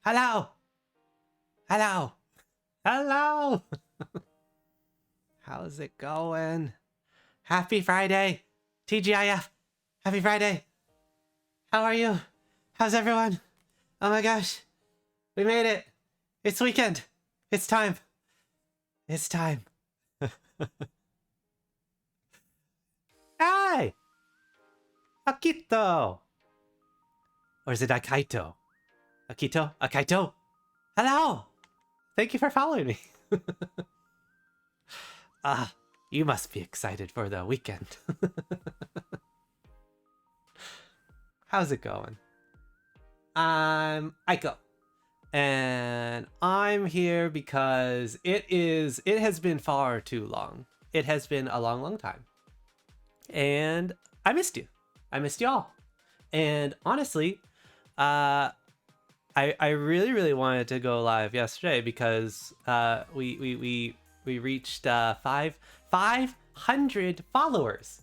Hello. Hello. Hello. How's it going? Happy Friday. TGIF. Happy Friday. How are you? How's everyone? Oh my gosh. We made it. It's weekend. It's time. It's time. Hi. Akito. Or is it Akaito? Akito? Akaito? Hello. Thank you for following me. You must be excited for the weekend. How's it going? I'm Iko. And I'm here because it has been far too long. It has been a long time. And I missed you. I missed y'all. And honestly, I really wanted to go live yesterday because we reached 500 followers,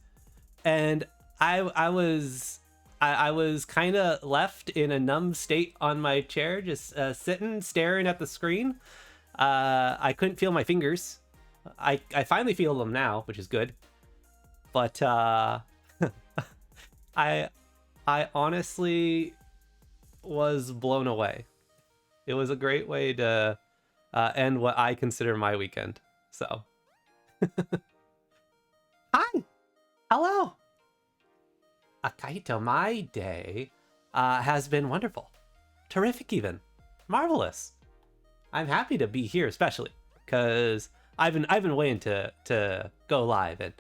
and I was kind of left in a numb state on my chair, just sitting staring at the screen. I couldn't feel my fingers. I finally feel them now, which is good, but I honestly was blown away. It was a great way to end what I consider my weekend. So, hi, hello, Akaito. My day has been wonderful, terrific, even marvelous. I'm happy to be here, especially because I've been waiting to go live and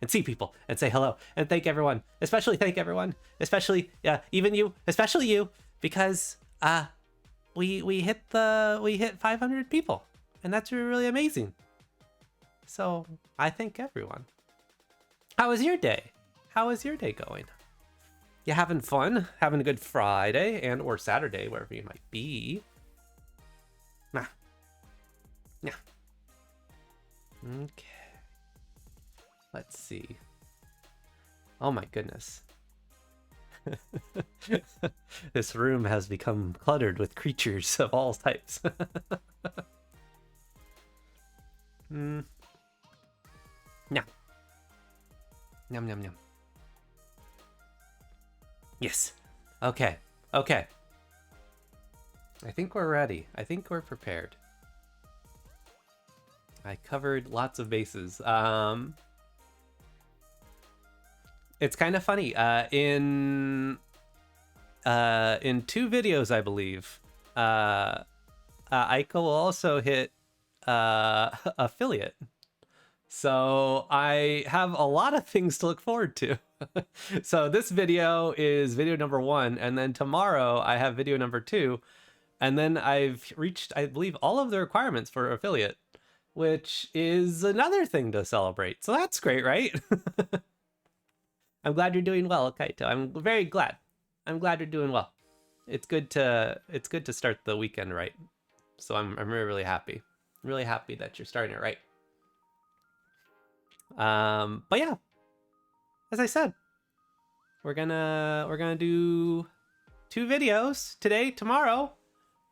see people and say hello and thank everyone, especially even you, especially you, because we hit 500 people, and that's really amazing. So I thank everyone. How was your day? How is your day going? You having fun? Having a good Friday and or Saturday, wherever you might be? Nah. Okay. Let's see. Oh my goodness. This room has become cluttered with creatures of all types. Yum. Yum. Yes. Okay. I think we're ready. I think we're prepared. I covered lots of bases. It's kind of funny. In 2 videos, I believe, Iko will also hit affiliate. So I have a lot of things to look forward to. So this video is video number 1, and then tomorrow I have video number 2, and then I've reached, I believe, all of the requirements for affiliate, which is another thing to celebrate. So that's great, right? I'm glad you're doing well, Kaito. I'm very glad. I'm glad you're doing well. It's good to start the weekend right. So I'm really happy. I'm really happy that you're starting it right. But yeah, as I said, we're gonna do 2 videos today, tomorrow,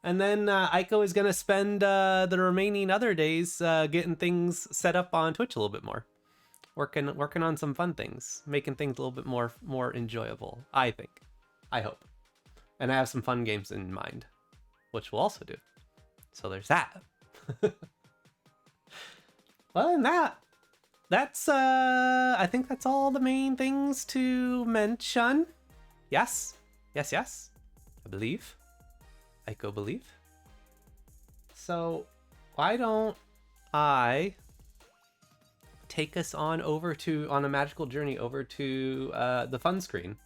and then Iko is gonna spend the remaining other days getting things set up on Twitch a little bit more, working on some fun things, making things a little bit more enjoyable. I think, I hope, and I have some fun games in mind, which we'll also do. So there's that. Other than that, that's I think that's all the main things to mention. Yes. I believe. Iko believe. So why don't I take us on a magical journey over to the fun screen,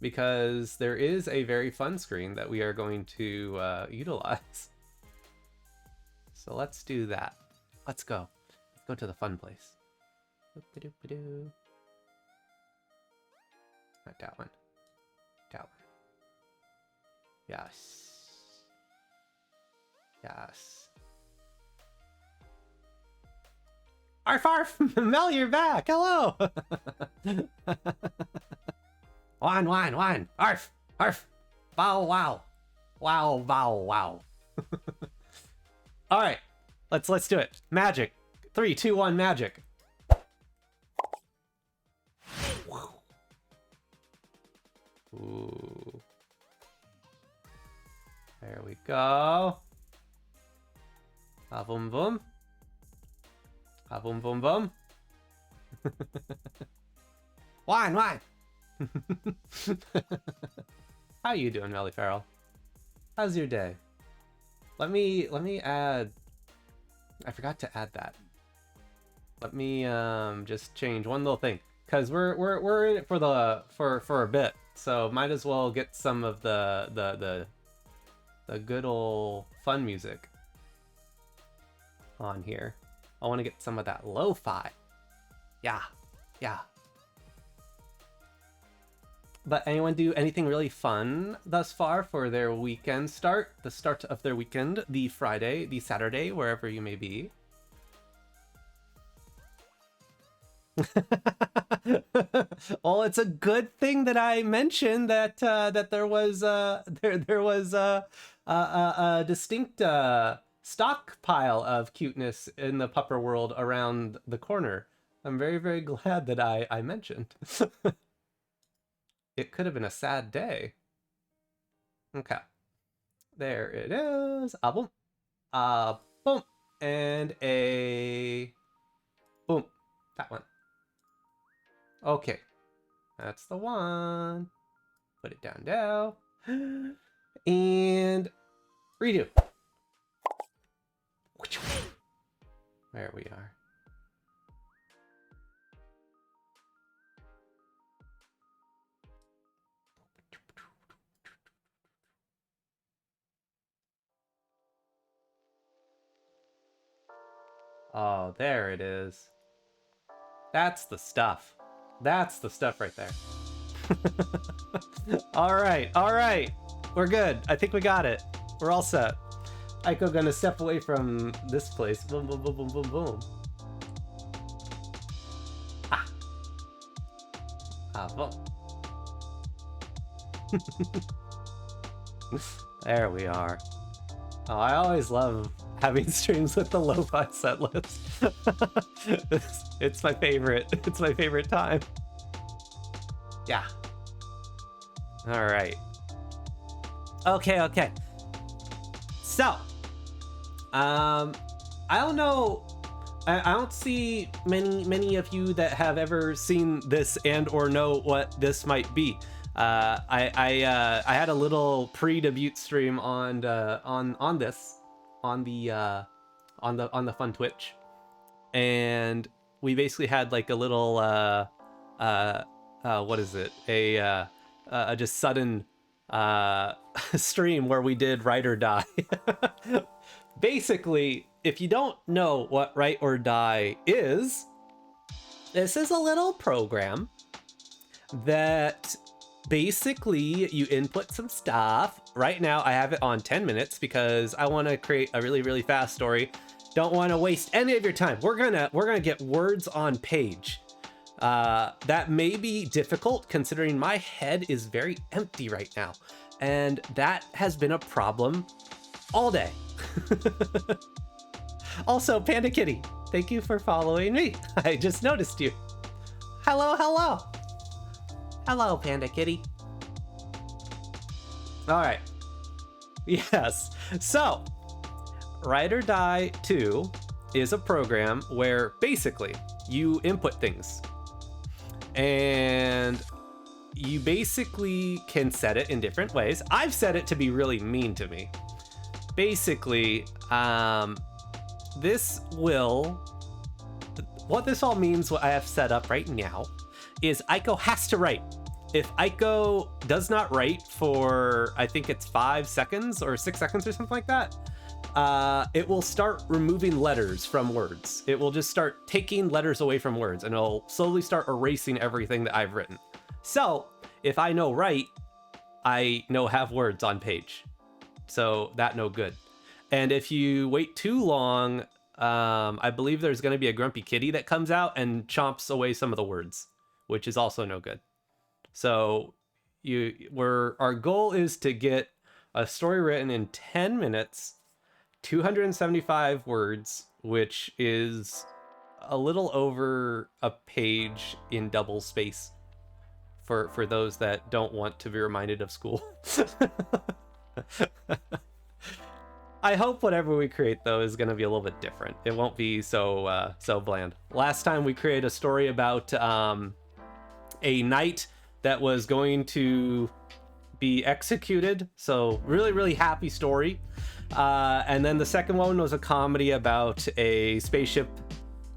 because there is a very fun screen that we are going to utilize. So let's do that. Let's go to the fun place. Not that one. Yes. Arf, Mel, you're back. Hello. Wine. Arf. Bow wow. Wow, wow, wow. All right, let's do it. Magic. 3, 2, 1, magic. Ooh. There we go. Ah, boom, boom. Ah, boom, boom, boom. Wine, wine. How you doing, Melly Farrell? How's your day? Let me add. I forgot to add that. Let me just change one little thing, because we're in it for a bit, so might as well get some of the good old fun music on here. I want to get some of that lo-fi. Yeah. But anyone do anything really fun thus far for their weekend start? The start of their weekend, the Friday, the Saturday, wherever you may be. Well, it's a good thing that I mentioned that that there was a distinct stockpile of cuteness in the pupper world around the corner. I'm very, very glad that I mentioned. It could have been a sad day. Okay. There it is. A boom. A boom. And a boom. That one. Okay. That's the one. Put it down now. And redo. There we are. Oh, there it is. That's the stuff. That's the stuff right there. All right. We're good. I think we got it. We're all set. Iko gonna step away from this place. Boom, boom, boom, boom, boom, boom. Ah. Ah, boom. There we are. Oh, I always love having streams with the lo-fi set list. It's my favorite. It's my favorite time. Yeah. All right. Okay. So, I don't know. I don't see many of you that have ever seen this and or know what this might be. I had a little pre-debut stream on the fun Twitch, and we basically had like a little what is it, a just sudden stream where we did Write or Die. Basically, if you don't know what Write or Die is, this is a little program that basically you input some stuff. Right now I have it on 10 minutes because I want to create a really fast story. Don't want to waste any of your time. We're gonna get words on page. That may be difficult considering my head is very empty right now, and that has been a problem all day. Also, Panda Kitty, thank you for following me. I just noticed you. Hello, Panda Kitty. All right. Yes. So, Write or Die 2 is a program where basically you input things, and you basically can set it in different ways. I've set it to be really mean to me. Basically, what this all means, what I have set up right now, is Iko has to write. If Iko does not write for, I think it's 5 seconds or 6 seconds or something like that, it will start removing letters from words. It will just start taking letters away from words, and it'll slowly start erasing everything that I've written. So if I know write, I know have words on page. So that no good. And if you wait too long, I believe there's going to be a grumpy kitty that comes out and chomps away some of the words, which is also no good. So our goal is to get A story written in 10 minutes, 275 words, which is a little over a page in double space for those that don't want to be reminded of school. I hope whatever we create, though, is going to be a little bit different. It won't be so bland. Last time we created a story about a knight that was going to be executed. So really, really happy story. And then the second one was a comedy about a spaceship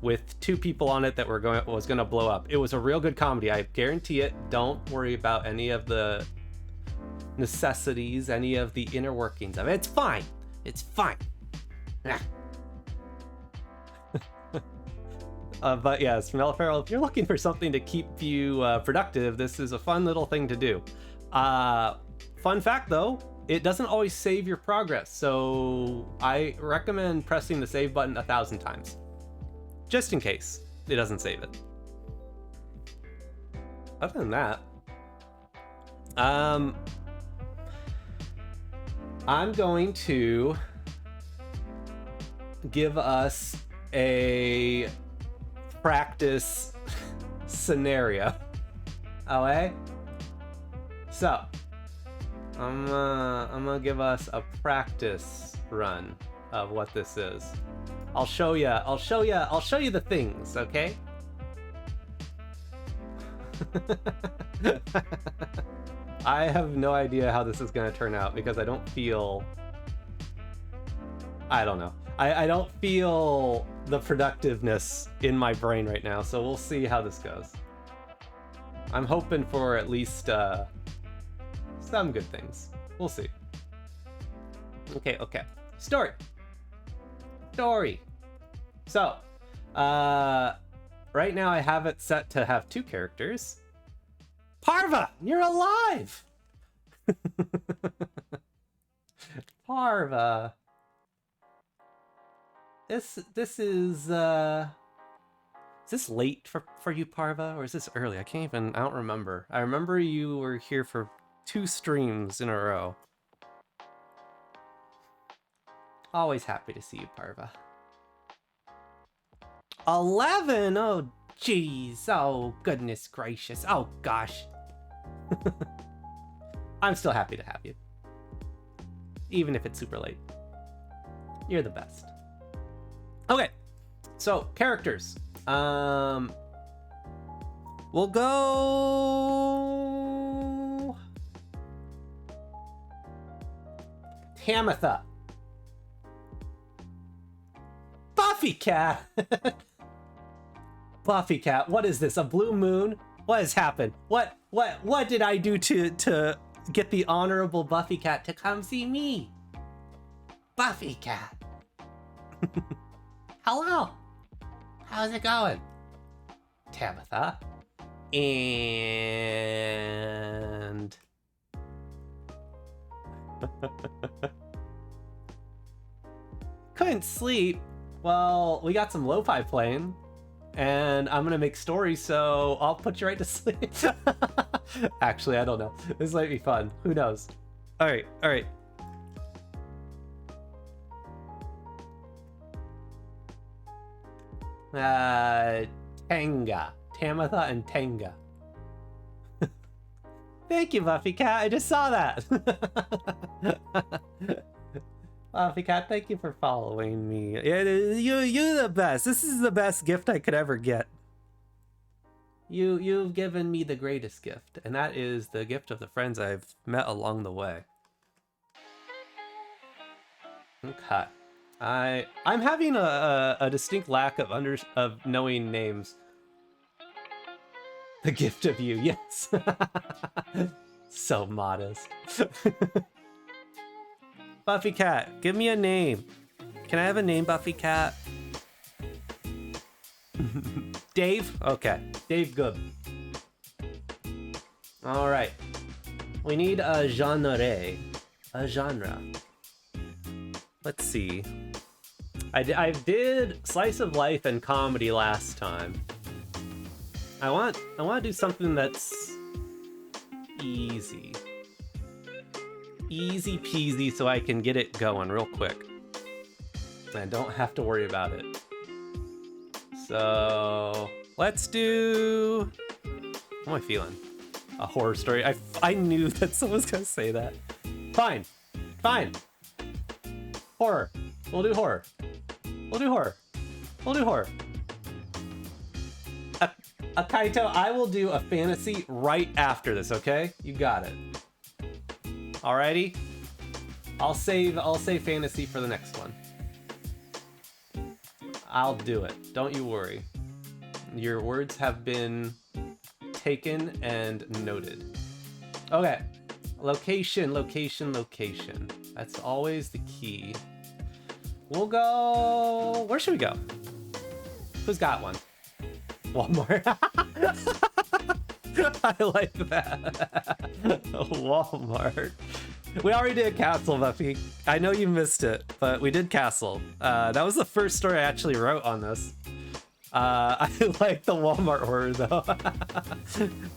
with 2 people on it that was going to blow up. It was a real good comedy. I guarantee it. Don't worry about any of the necessities, any of the inner workings of it. It's fine. It's fine. But yes, Vanilla Feral, if you're looking for something to keep you productive, this is a fun little thing to do. Fun fact though, it doesn't always save your progress, so I recommend pressing the save button 1,000 times. Just in case it doesn't save it. Other than that, I'm going to give us a practice scenario. Okay? So, I'm gonna give us a practice run of what this is. I'll show you the things, okay? I have no idea how this is gonna turn out because I don't feel... I don't know. I don't feel the productiveness in my brain right now, so we'll see how this goes. I'm hoping for at least some good things. We'll see. Okay. Story. So, right now I have it set to have 2 characters. Parva, you're alive! Parva. This is this late for you, Parva, or is this early? I don't remember. I remember you were here for 2 streams in a row. Always happy to see you, Parva. 11? Oh, jeez. Oh, goodness gracious. Oh, gosh. I'm still happy to have you. Even if it's super late. You're the best. Okay, so characters. We'll go... Tamitha. Buffy Cat. Buffy Cat, what is this? A blue moon? What has happened? What did I do to get the honorable Buffy Cat to come see me? Buffy Cat. Hello. How's it going? Tamitha. And... Couldn't sleep. Well, we got some lo-fi playing, and I'm gonna make stories, so I'll put you right to sleep. Actually, I don't know. This might be fun. Who knows? All right. Tenga. Tamitha and Tenga. Thank you, Buffy Cat. I just saw that. Buffy Cat, thank you for following me. You're the best. This is the best gift I could ever get. You've given me the greatest gift, and that is the gift of the friends I've met along the way. Okay. I'm having a distinct lack of knowing names. The gift of you, yes. So modest. Buffy Cat, give me a name. Can I have a name, Buffy Cat? Dave? Okay, Dave good. All right. We need a genre. A genre. Let's see. I did slice of life and comedy last time. I want to do something that's easy. Easy peasy so I can get it going real quick. And don't have to worry about it. So let's do... How am I feeling? A horror story. I knew that someone was gonna say that. Fine. Fine. Horror. We'll do horror. We'll do horror. We'll do horror. Kaito, I will do a fantasy right after this, okay? You got it. Alrighty? I'll save fantasy for the next one. I'll do it. Don't you worry. Your words have been taken and noted. Okay. Location, location, location. That's always the key. We'll go... Where should we go? Who's got one? Walmart. I like that. Walmart. We already did Castle, Buffy. I know you missed it, but we did Castle. That was the first story I actually wrote on this. I like the Walmart horror though.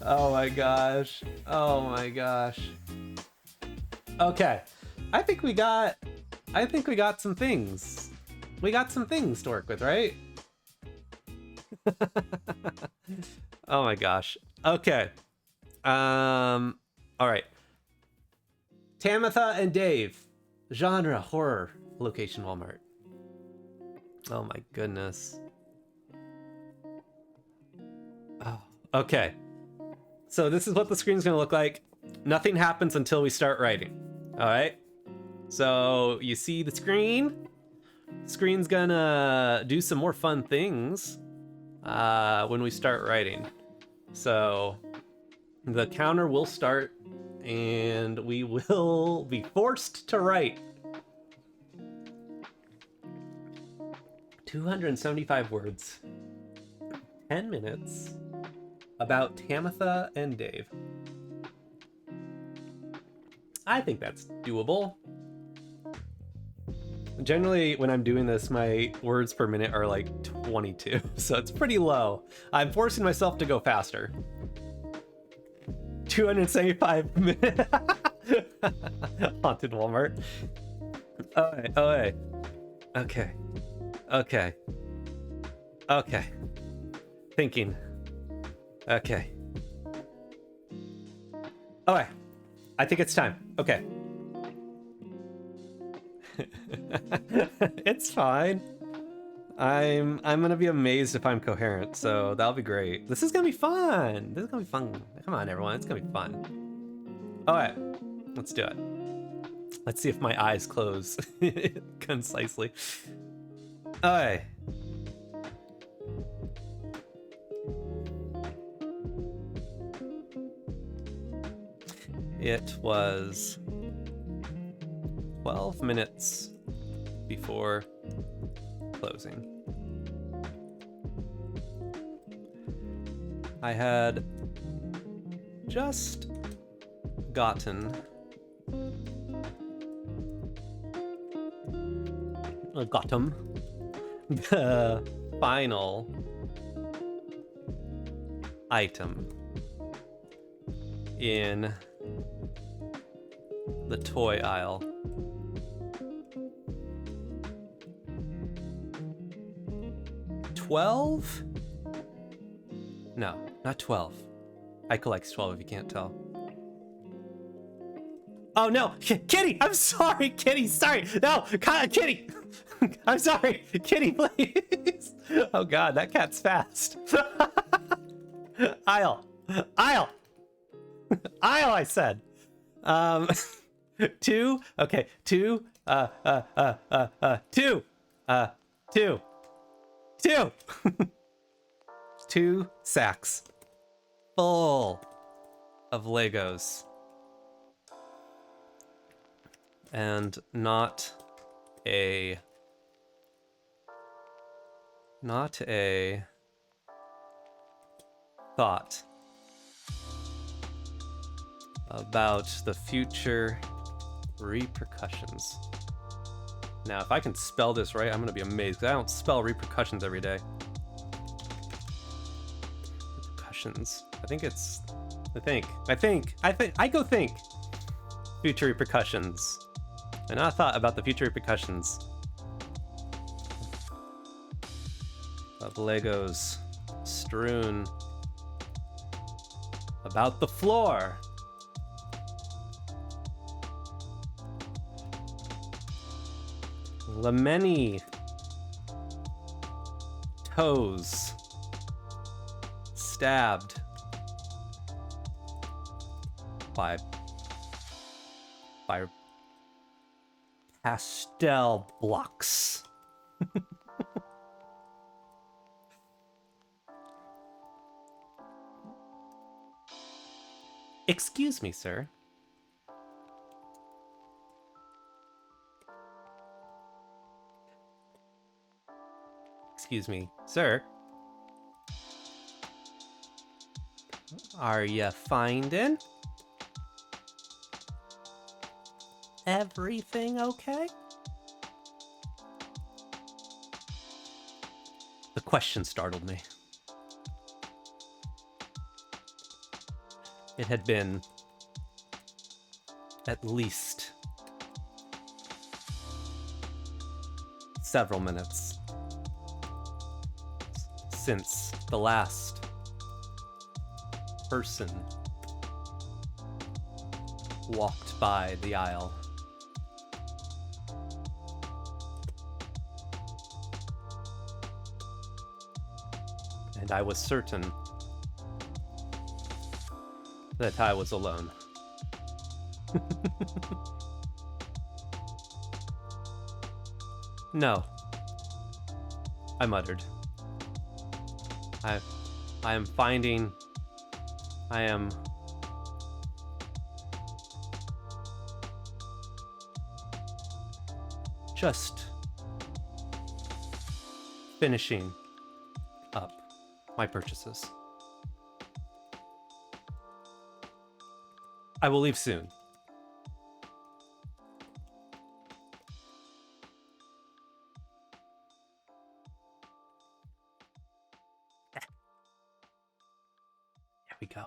Oh my gosh. Oh my gosh. Okay. I think we got some things. We got some things to work with, right? Oh my gosh. Okay. All right. Tamitha and Dave. Genre horror. Location Walmart. Oh my goodness. Oh, okay. So this is what the screen's gonna look like. Nothing happens until we start writing. All right. So you see the screen. Screen's gonna do some more fun things when we start writing. So the counter will start and we will be forced to write. 275 words. 10 minutes about Tamitha and Dave. I think that's doable. Generally, when I'm doing this, my words per minute are like 22, so it's pretty low. I'm forcing myself to go faster. 275 minutes. Haunted Walmart. Alright, alright. Okay. Okay. Okay. Thinking. Okay. Alright. I think it's time. Okay. It's fine. I'm gonna be amazed if I'm coherent, so that'll be great. This is gonna be fun. This is gonna be fun. Come on, everyone. It's gonna be fun. Alright. Let's do it. Let's see if my eyes close concisely. Alright. It was 12 minutes before closing. I had just gotten the final item in the toy aisle. $12? No, not 12. Iko likes 12 if you can't tell. Oh no, Kitty! I'm sorry, Kitty, sorry! No, Kitty! I'm sorry, Kitty, please! Oh god, that cat's fast. Aisle! Aisle! Aisle, I said! Two, okay, two, two. Two sacks full of Legos. And not a thought about the future repercussions. Now, if I can spell this right, I'm gonna be amazed, 'cause I don't spell repercussions every day. Repercussions. I think. I go think. Future repercussions. And I thought about the future repercussions of Legos strewn about the floor. The many toes stabbed by pastel blocks. Excuse me, sir. Excuse me, sir. Are ya finding everything okay? The question startled me. It had been at least several minutes since the last person walked by the aisle. And I was certain that I was alone. No, I muttered. I am just finishing up my purchases. I will leave soon. There we go.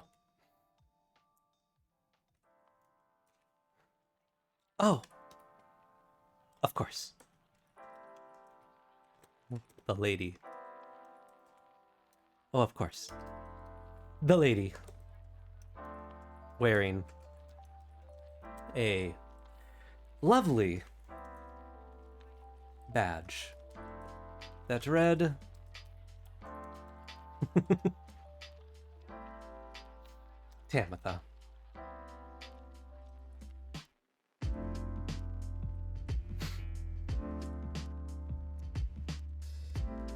Oh, of course. The lady. Oh, of course. The lady. Wearing a lovely badge that read Tamitha.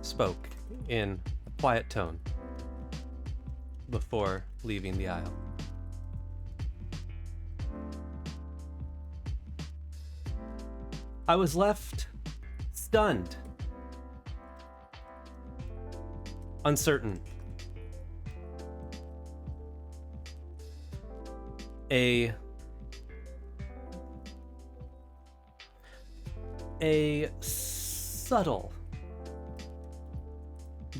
Spoke in a quiet tone before leaving the aisle. I was left stunned, uncertain. A subtle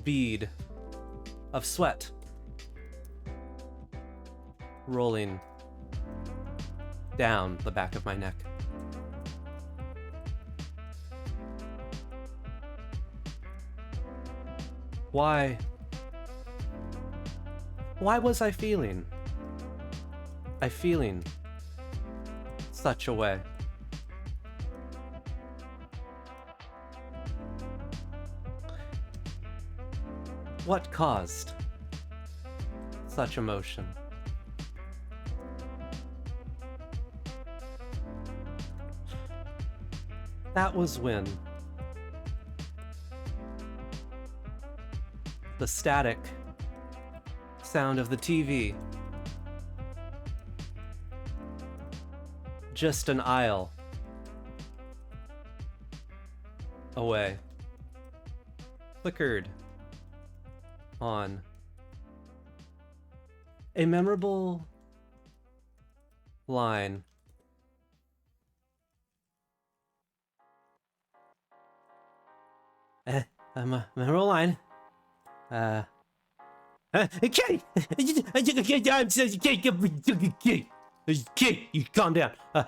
bead of sweat rolling down the back of my neck. Why was I feeling such a way? What caused such emotion? That was when the static sound of the TV, just an aisle away, flickered on a memorable line. A memorable line. Okay. Kid, you calm down. A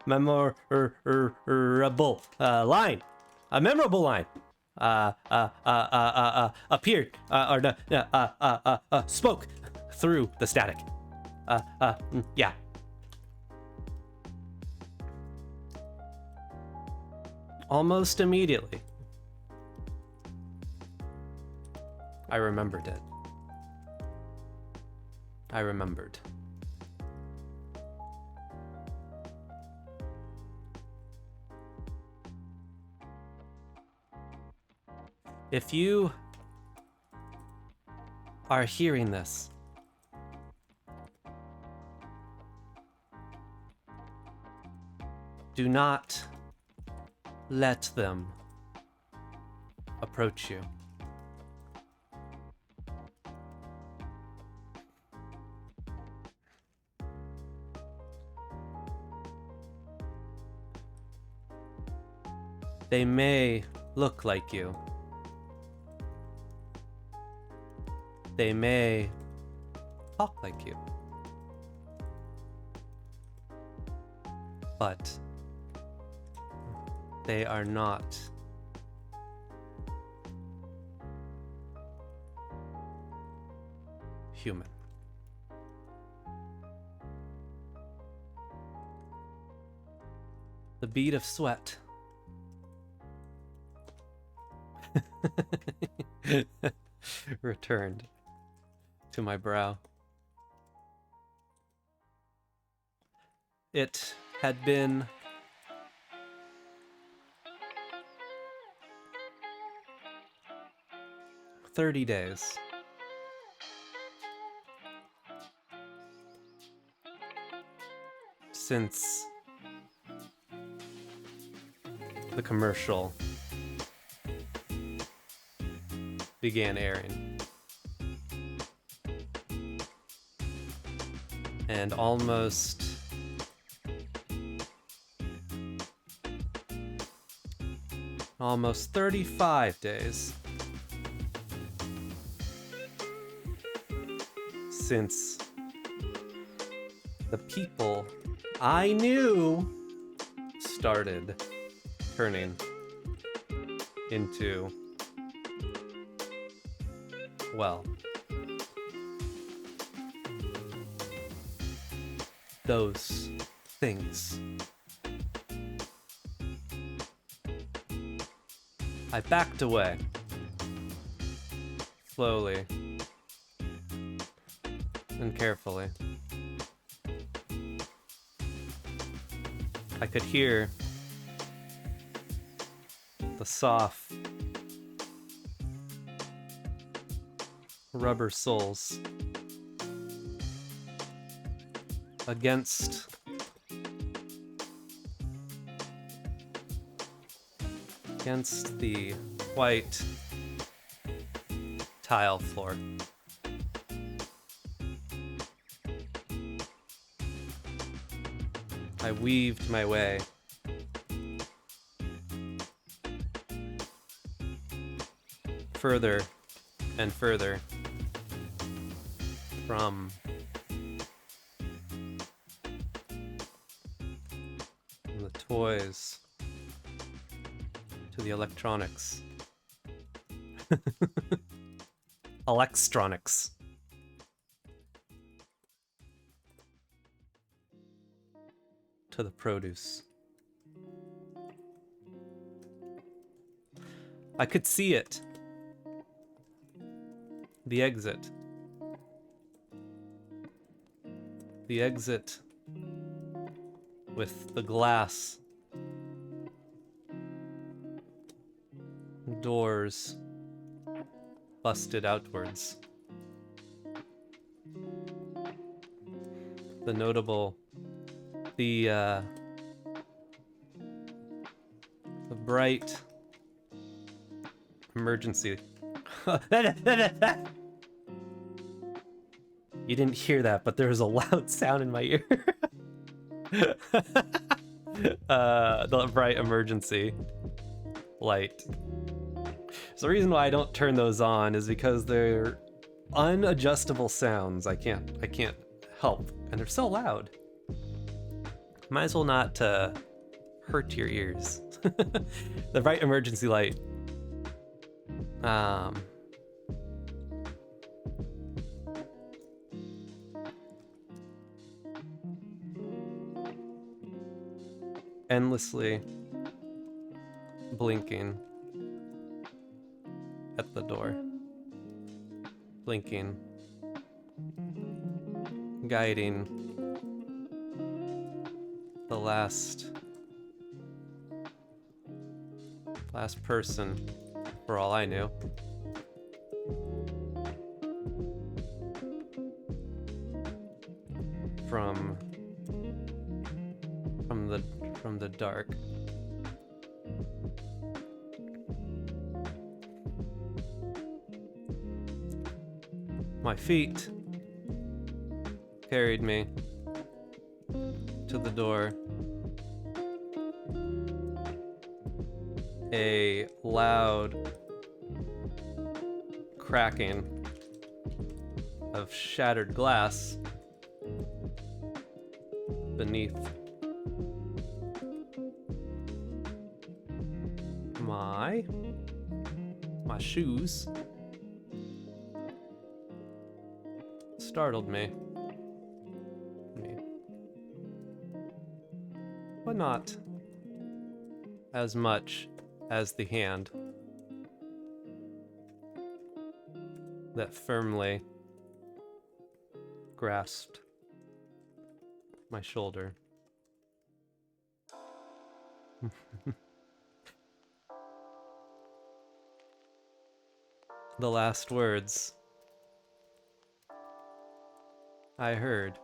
memorable line. A memorable line. Appeared spoke through the static. Yeah. Almost immediately, I remembered it. I remembered. If you are hearing this, do not let them approach you. They may look like you. They may talk like you. But they are not human. The bead of sweat returned to my brow. It had been 30 days since the commercial began airing. And almost 35 days since the people I knew started turning into, well, those things. I backed away, slowly and carefully. I could hear the soft rubber soles against the white tile floor. I weaved my way further and further from the toys to the electronics. Electronics. To the produce. I could see it. The exit. The exit with the glass doors busted outwards. The notable, the bright emergency. You didn't hear that, but there was a loud sound in my ear. The bright emergency light. So the reason why I don't turn those on is because they're unadjustable sounds. I can't help, and they're so loud. Might as well not hurt your ears. The right emergency light. Endlessly blinking at the door. Blinking. Guiding the last person, for all I knew. From the dark. My feet carried me to the door. A loud cracking of shattered glass beneath my shoes startled me. But not as much as the hand that firmly grasped my shoulder. The last words I heard.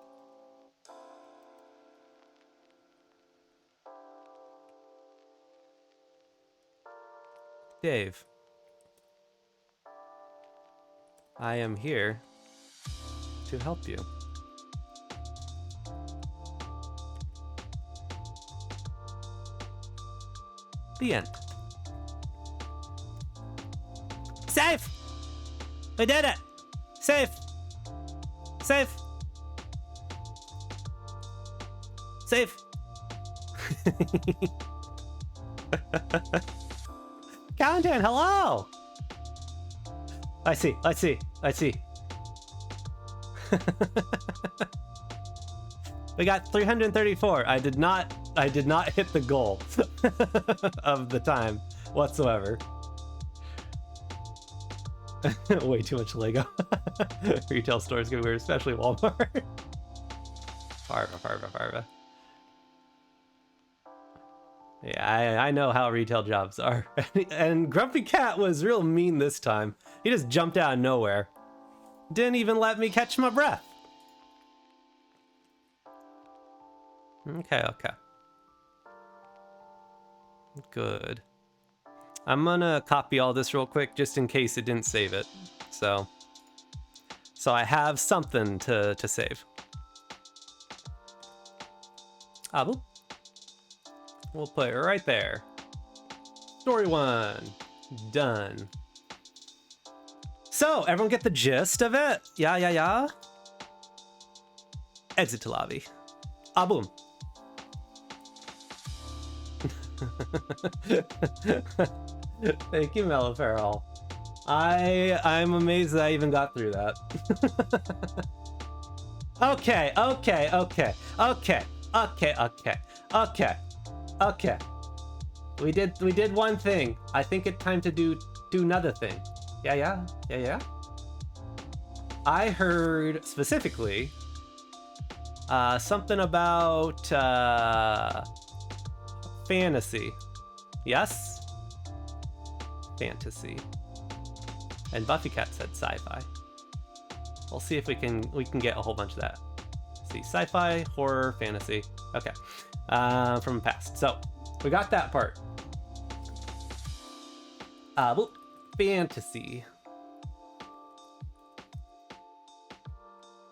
Dave, I am here to help you. The end. Safe! We did it! Safe! Safe! Safe! Countdown, hello! I see. We got 334. I did not hit the goal of the time whatsoever. Way too much Lego. Retail stores get weird, especially Walmart. Farva. Yeah, I know how retail jobs are. And Grumpy Cat was real mean this time. He just jumped out of nowhere. Didn't even let me catch my breath. Okay. Good. I'm gonna copy all this real quick just in case it didn't save it. So I have something to save. Boop. We'll put it right there. Story 1. Done. So, everyone get the gist of it? Yeah. Exit to lobby. Boom. Thank you, Melifarrell. I'm amazed that I even got through that. Okay. We did one thing. I think it's time to do another thing. Yeah. I heard specifically something about fantasy. Yes? Fantasy. And Buffy Cat said sci-fi. We'll see if we can get a whole bunch of that. Let's see, sci-fi, horror, fantasy. Okay. From the past. So we got that part. Fantasy.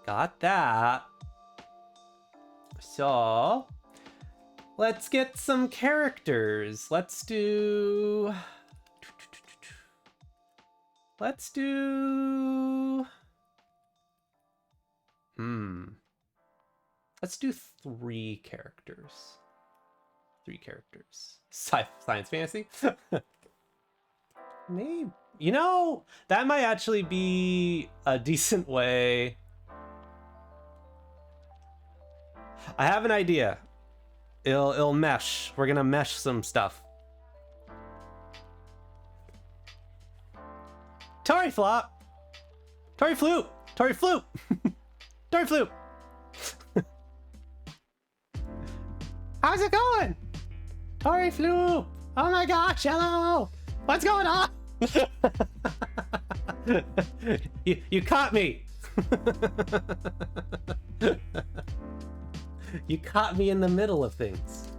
Got that. So let's get some characters. Let's do Let's do 3 characters. 3 characters. Science fantasy? Maybe. You know, that might actually be a decent way. I have an idea. It'll mesh. We're gonna mesh some stuff. Tori flop. Tori flute. Tori flute. Tori flute. How's it going? Tori flute. Oh my gosh, hello. What's going on? you caught me. You caught me in the middle of things.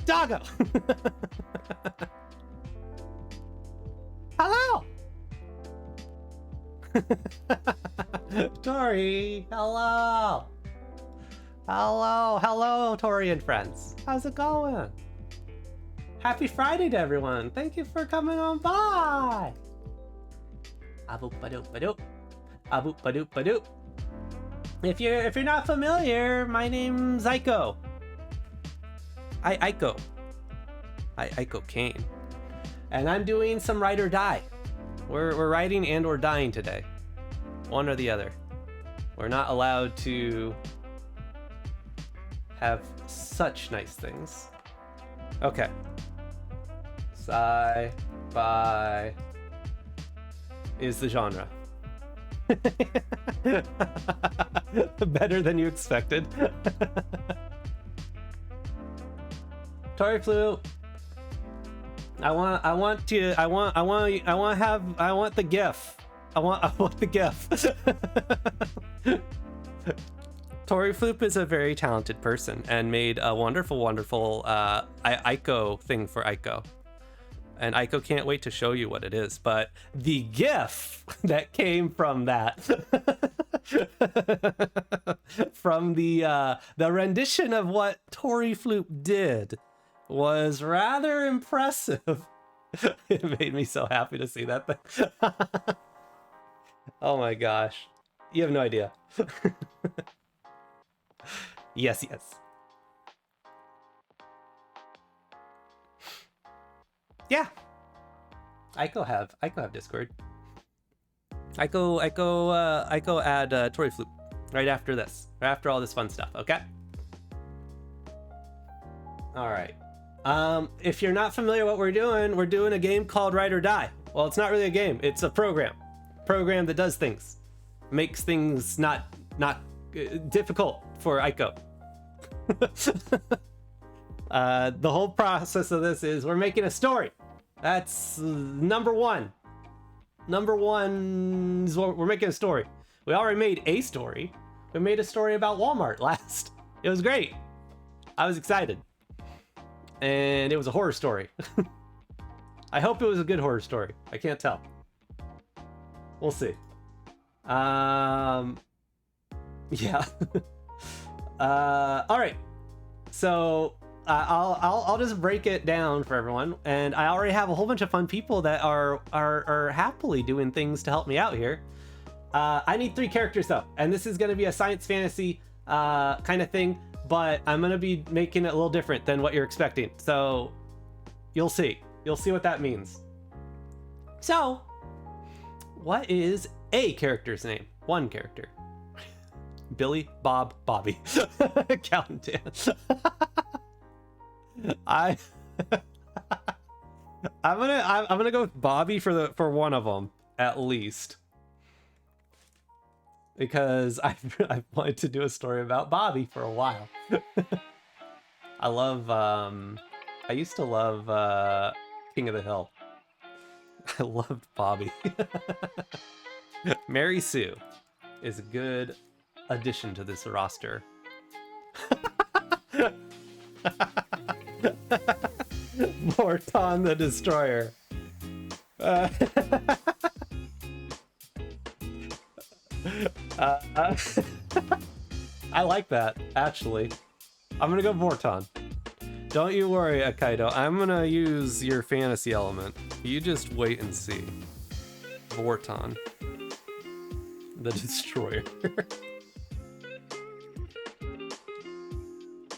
Doggo. Hello. Tori, hello. Hello, Tori and friends. How's it going? Happy Friday to everyone. Thank you for coming on by. Aboop badoop badoop. Aboop badoop badoop. If you're not familiar, my name's Iko. Iko Kane. And I'm doing some Write or Die. We're writing and or dying today. One or the other. We're not allowed to have such nice things. Okay. Sci-fi is the genre. Better than you expected. Tori Flu. I want the GIF. I want the GIF. Tori Floop is a very talented person and made a wonderful Iko thing for Iko. And Iko can't wait to show you what it is. But the GIF that came from that, from the rendition of what Tori Floop did, was rather impressive. It made me so happy to see that thing. Oh my gosh. You have no idea. Yes. Yeah. Iko have Discord. Iko add Tori Floop right after this. Right after all this fun stuff, okay? Alright. If you're not familiar with what we're doing a game called Write or Die. Well, it's not really a game, it's a program. Program that does things. Makes things not difficult for Iko. The whole process of this is we're making a story. That's number one. Number one is what we're making a story. We already made a story. We made a story about Walmart last. It was great. I was excited. And it was a horror story. I hope it was a good horror story. I can't tell. We'll see. Yeah. All right. So I'll just break it down for everyone, and I already have a whole bunch of fun people that are happily doing things to help me out here. I need 3 characters though, and this is going to be a science fantasy kind of thing, but I'm going to be making it a little different than what you're expecting. So you'll see what that means. So what is a character's name? One character. Billy, Bob, Bobby. Countdown. I'm gonna go with Bobby for one of them at least, because I've wanted to do a story about Bobby for a while. I used to love King of the Hill. I loved Bobby. Mary Sue is a good addition to this roster. Morton the Destroyer. I like that, actually. I'm gonna go Morton. Don't you worry, Akaido. I'm gonna use your fantasy element. You just wait and see. Vorton the Destroyer.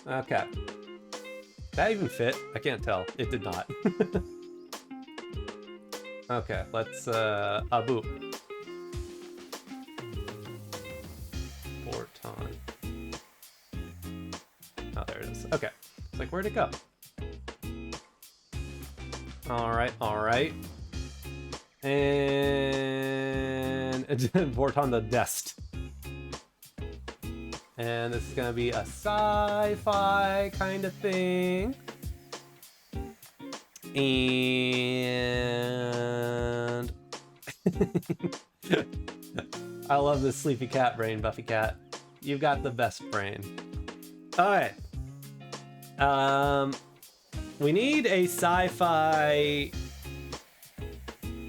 Okay. That even fit? I can't tell. It did not. Okay, let's Abu. Borton. Oh, there it is. Okay. It's like, where'd it go? Alright, alright. And Borton the Dest. And this is gonna be a sci-fi kind of thing. And I love this sleepy cat brain, Buffy Cat. You've got the best brain. Alright. We need a sci-fi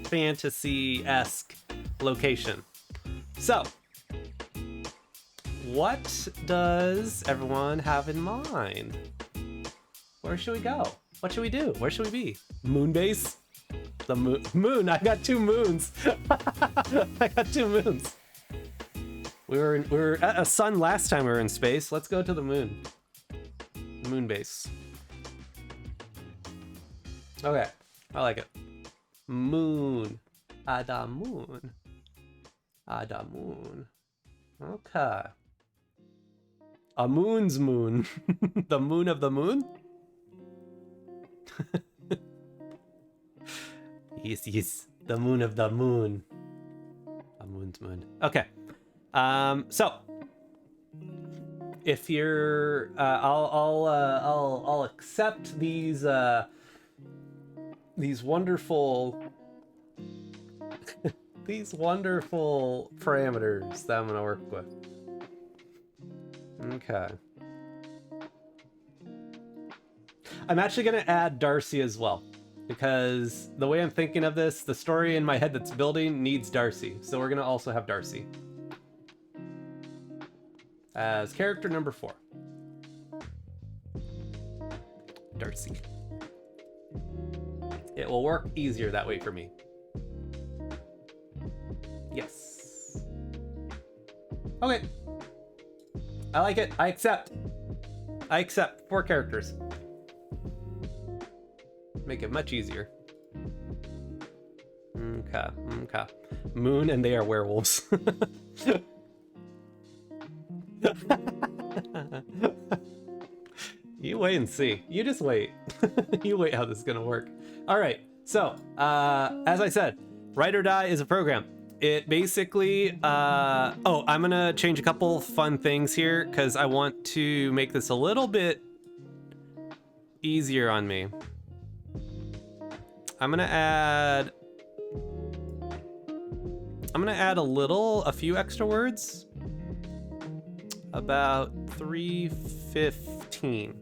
fantasy-esque location. So, what does everyone have in mind? Where should we go? What should we do? Where should we be? Moonbase? The moon. I got 2 moons. I got 2 moons. We were at a sun last time we were in space. Let's go to the moon. Moonbase. Okay, I like it. Moon. Ada moon. Ada moon. Okay. A moon's moon. The moon of the moon? Yes, yes. The moon of the moon. A moon's moon. Okay. So if you're I'll accept these wonderful these wonderful parameters that I'm gonna work with. Okay. I'm actually gonna add Darcy as well, because the way I'm thinking of this, the story in my head that's building needs Darcy. So we're gonna also have Darcy as character number 4. Darcy. It will work easier that way for me. Yes. Okay. I like it. I accept. I accept 4 characters. Make it much easier. Okay. Okay. Moon and they are werewolves. You wait and see. You just wait. You wait how this is gonna work. All right. So, as I said, Write or Die is a program. It basically, oh, I'm gonna change a couple fun things here because I want to make this a little bit easier on me. I'm gonna add a few extra words. About 3:15.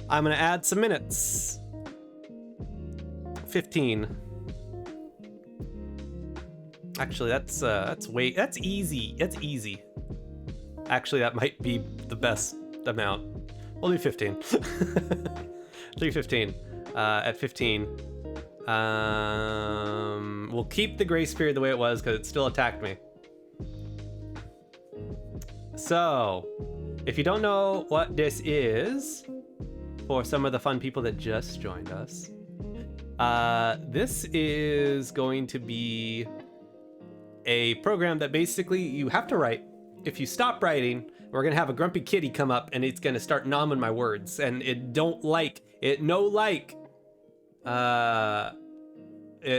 I'm gonna add some minutes. 15. Actually, that's easy. That's easy. Actually, that might be the best amount. We'll do 15. 3:15. At 15. We'll keep the grace period the way it was because it still attacked me. So, if you don't know what this is, for some of the fun people that just joined us, this is going to be a program that basically you have to write. If you stop writing, we're gonna have a grumpy kitty come up and it's gonna start nomming my words, and it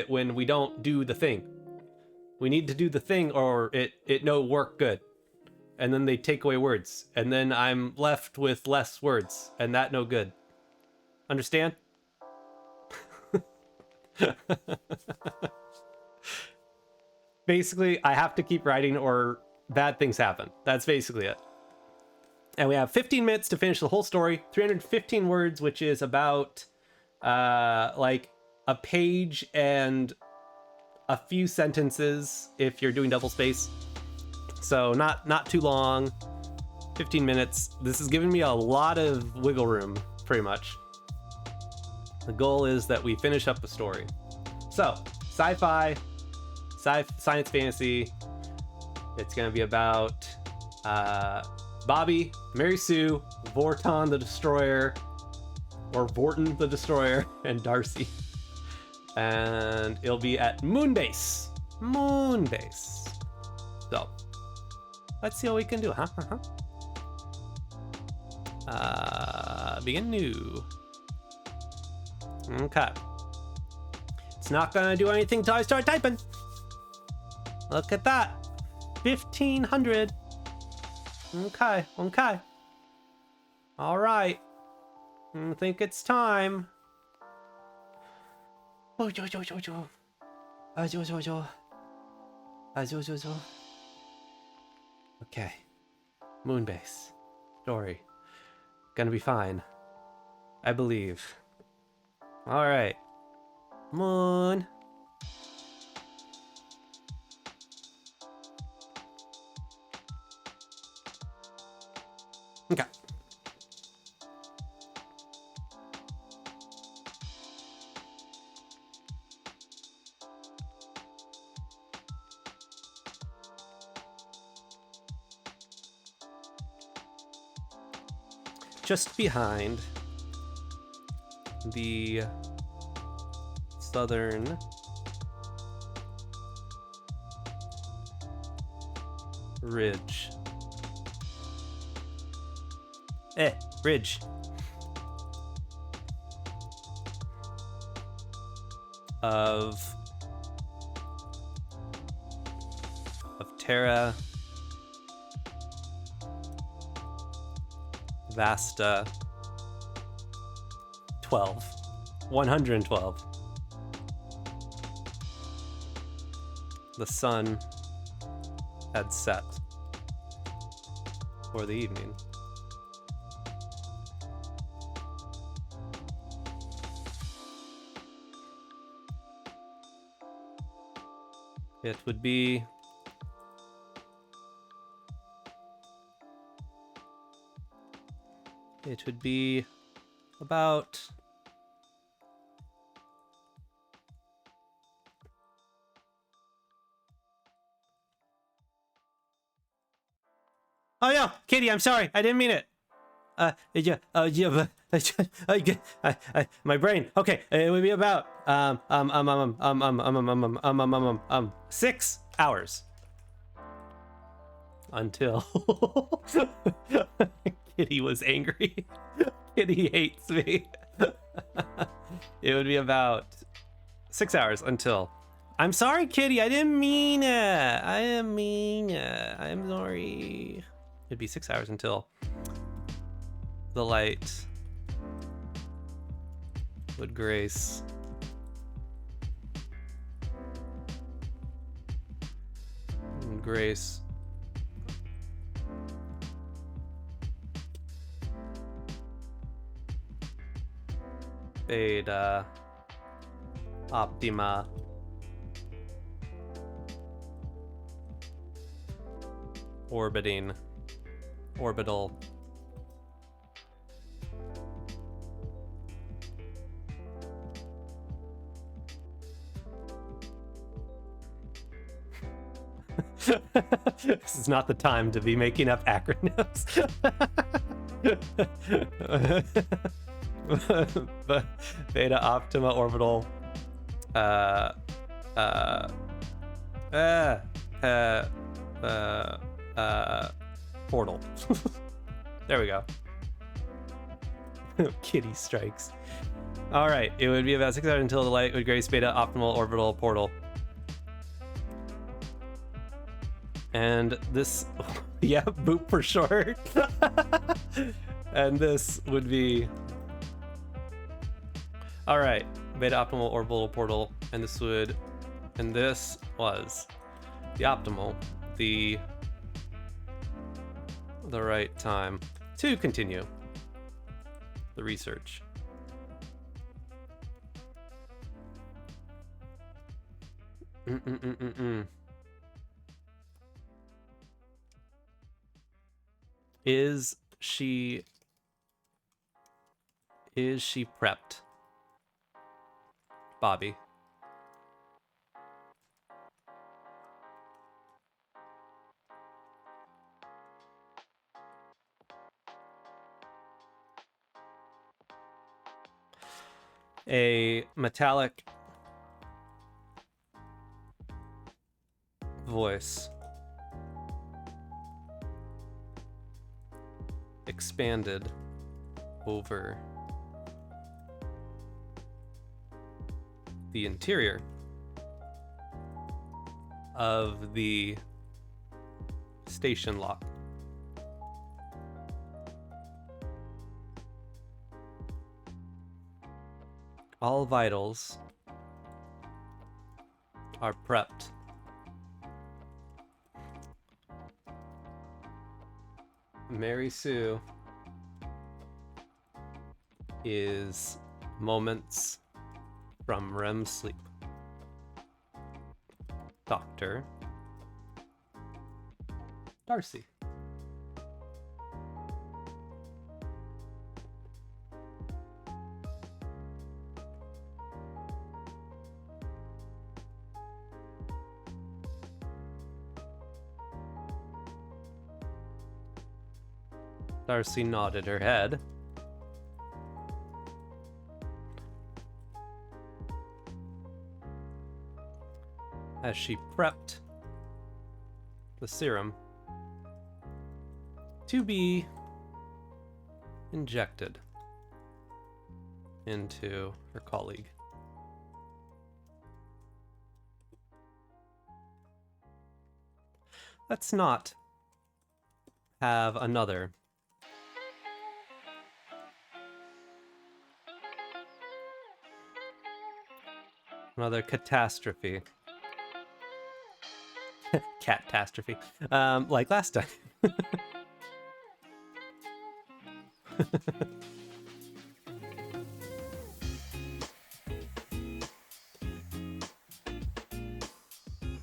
when we don't do the thing. We need to do the thing or it no work good. And then they take away words, and then I'm left with less words, and that no good. Understand? Basically, I have to keep writing or bad things happen. That's basically it. And we have 15 minutes to finish the whole story. 315 words, which is about like a page and a few sentences if you're doing double space. So not too long. 15 minutes. This is giving me a lot of wiggle room, pretty much. The goal is that we finish up the story. So, sci-fi, science fantasy. It's gonna be about Bobby, Mary Sue, Vorton the Destroyer, or Vorton the Destroyer, and Darcy. And it'll be at Moonbase. Moonbase. So, let's see what we can do, huh? Begin new. Okay. It's not gonna do anything till I start typing. Look at that. 1,500. Okay. All right. I think it's time. Okay. Moonbase. Story. Gonna be fine. I believe. All right. Moon. Okay. Just behind the southern ridge. Ridge of Terra Vasta 112. The sun had set for the evening. It would be about oh no, Kitty, I'm sorry, I didn't mean it. My brain. Okay, it would be about 6 hours until Kitty was angry. Kitty hates me. It would be about 6 hours until. I'm sorry, Kitty. I didn't mean it. I'm sorry. It'd be 6 hours until the light would grace Beta Optima orbital This is not the time to be making up acronyms. Beta Optima orbital portal. There we go. Kitty strikes. All right, it would be about 6 hours until the light would grace Beta Optimal orbital portal. And this, yeah, boop for short. And this would be, all right, Beta Optimal orbital portal, and this was the optimal, the right time to continue the research. Is she prepped, Bobby? A metallic voice expanded over the interior of the station lock. All vitals are prepped. Mary Sue is moments from REM sleep. Dr. Darcy. Darcy nodded her head. As she prepped the serum to be injected into her colleague. Let's not have another catastrophe. Catastrophe. Like last time.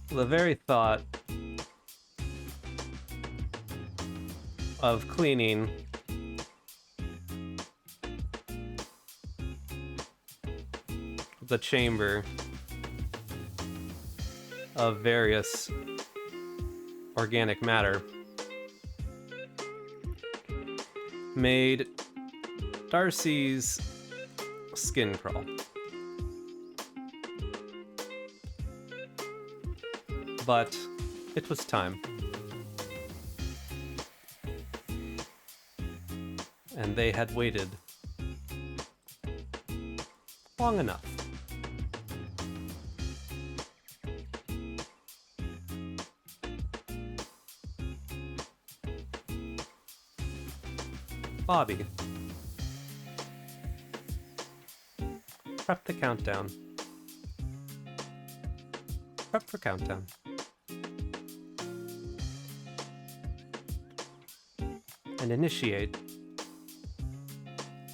The very thought of cleaning the chamber of various organic matter made Darcy's skin crawl. But it was time. And they had waited long enough. Bobby. Prep the countdown. Prep for countdown. And initiate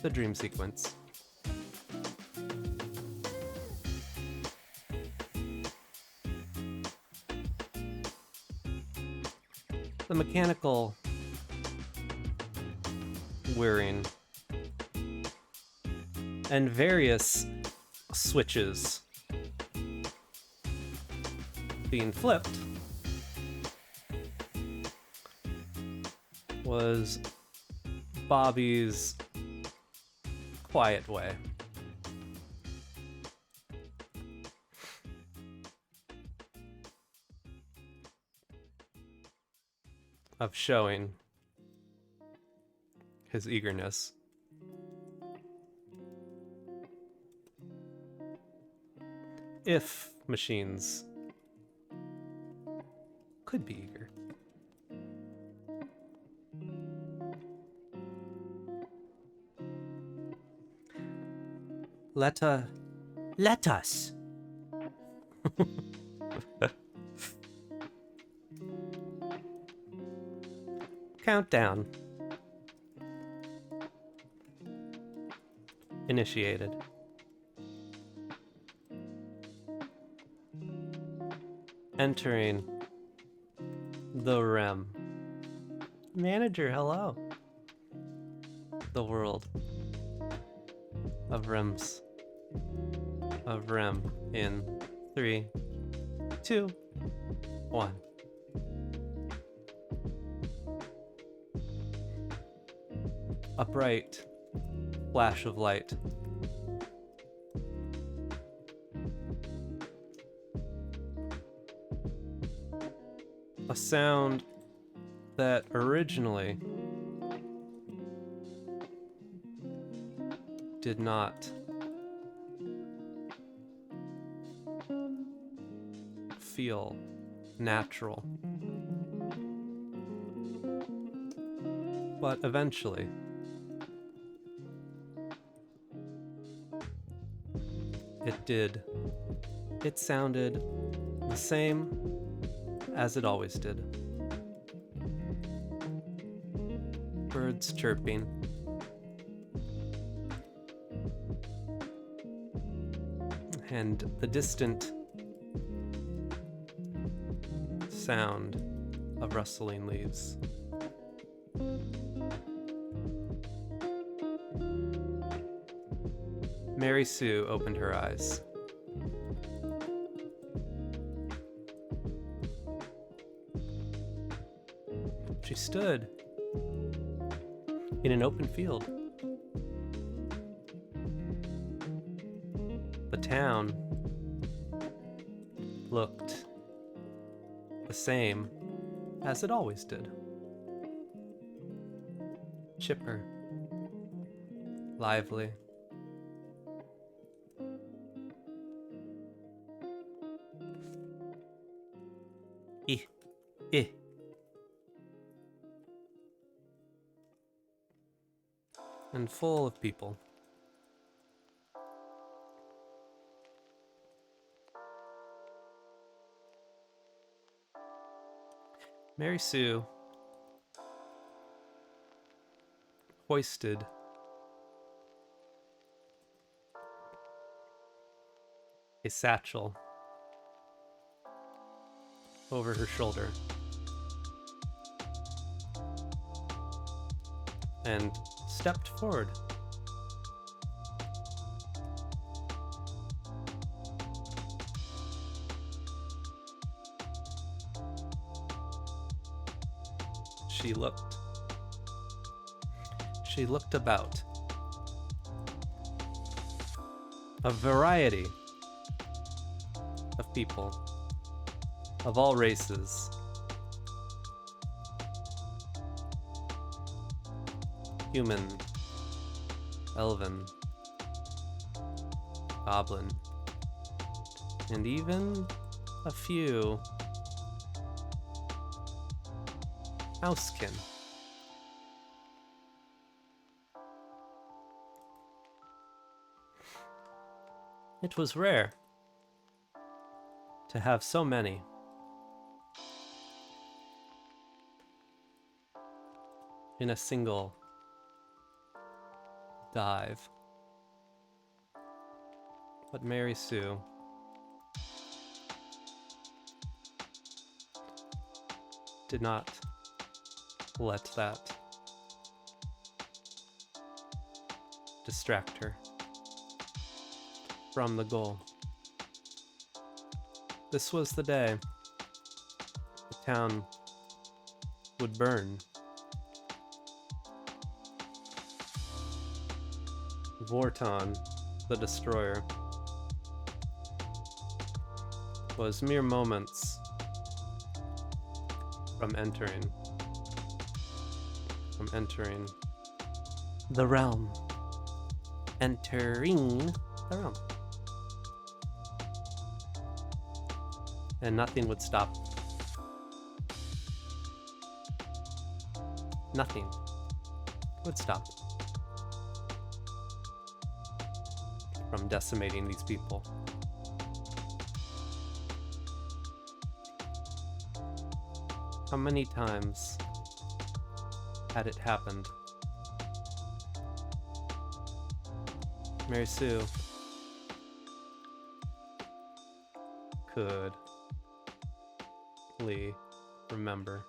the dream sequence. The mechanical whirring and various switches being flipped was Bobby's quiet way of showing his eagerness. If machines could be eager. Let us. Countdown. Initiated. Entering the REM. Manager, hello. The world of REMs. Of REM in 3, 2, 1. A bright flash of light a sound that originally did not feel natural. But eventually, it did. It sounded the same as it always did. Birds chirping. And the distant sound of rustling leaves. Mary Sue opened her eyes. She stood in an open field. The town looked the same as it always did. Chipper, lively. Eh. And full of people. Mary Sue hoisted a satchel over her shoulder and stepped forward. She looked about. A variety of people of all races. Human, elven, goblin, and even a few housekin. It was rare to have so many. In a single dive. But Mary Sue did not let that distract her from the goal. This was the day the town would burn. Vorton, the destroyer, was mere moments from entering the realm. Entering the realm. And nothing would stop. Nothing would stop from decimating these people. How many times had it happened? Mary Sue could remember.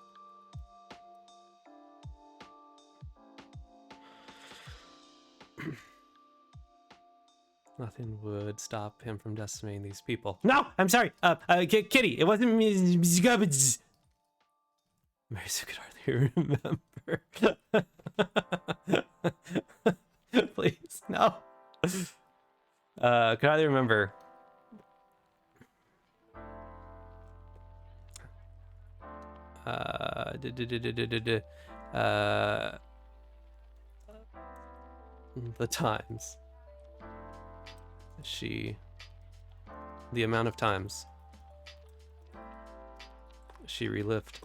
Nothing would stop him from decimating these people. No, I'm sorry. Kitty, it wasn't me. Mary Sue could hardly remember. Please, no. Could hardly remember. the times. The amount of times she relived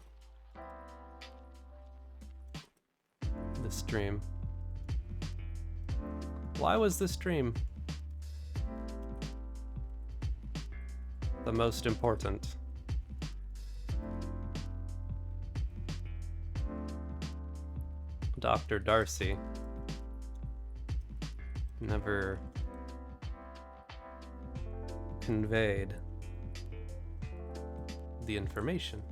this dream. Why was this dream the most important? Dr. Darcy never conveyed the information.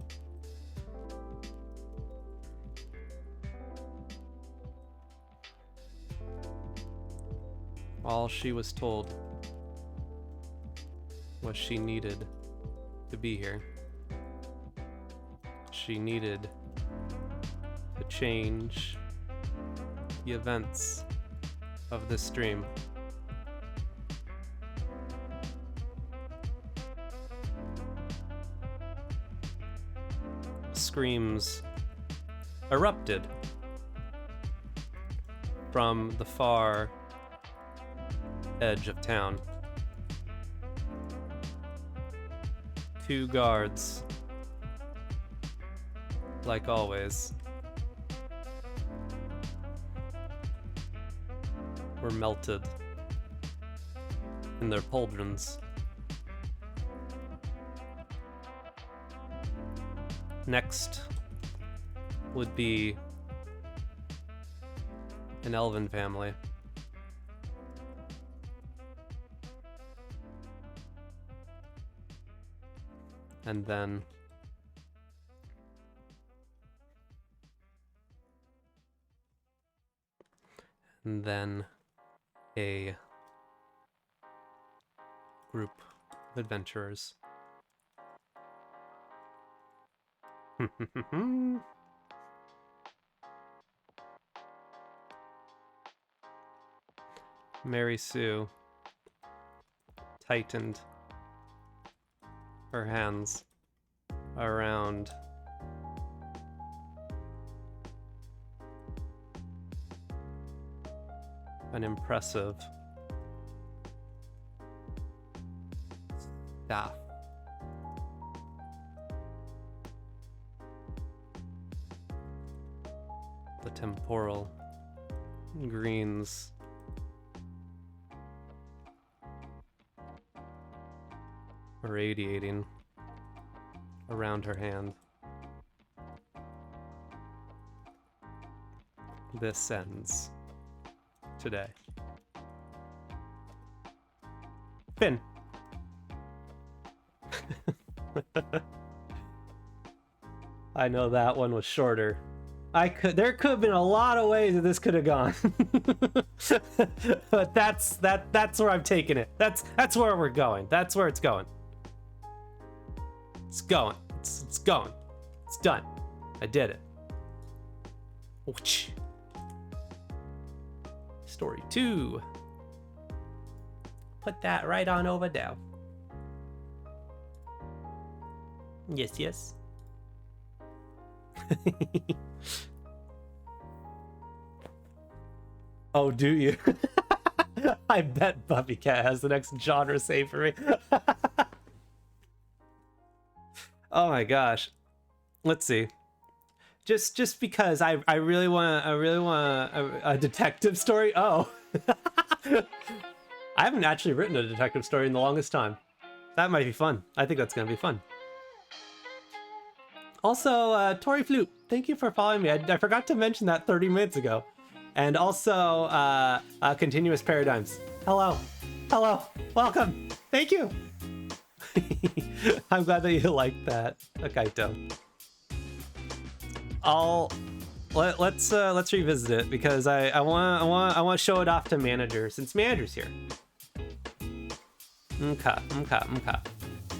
All she was told was she needed to be here. She needed to change the events of this dream. Screams erupted from the far edge of town. 2 guards, like always, were melted in their pauldrons. Next would be an elven family. And then a group of adventurers. Mary Sue tightened her hands around an impressive staff. The temporal greens radiating around her hand. This ends today. Finn. I know that one was shorter. There could have been a lot of ways that this could have gone. But that's where I'm taking it. That's where we're going. That's where it's going. It's going. It's going. It's done. I did it. Ouch. Story 2. Put that right on over there. Yes, yes. Oh, do you? I bet Buffy Cat has the next genre saved for me. Oh my gosh. Let's see. Just because I really want a detective story. Oh. I haven't actually written a detective story in the longest time. That might be fun. I think that's gonna be fun. Also, Tori Flute, thank you for following me. I forgot to mention that 30 minutes ago. And also, Continuous Paradigms. Hello. Hello. Welcome. Thank you. I'm glad that you liked that, Akaito. Let's revisit it because I want to show it off to Manager since Manager's here. Okay.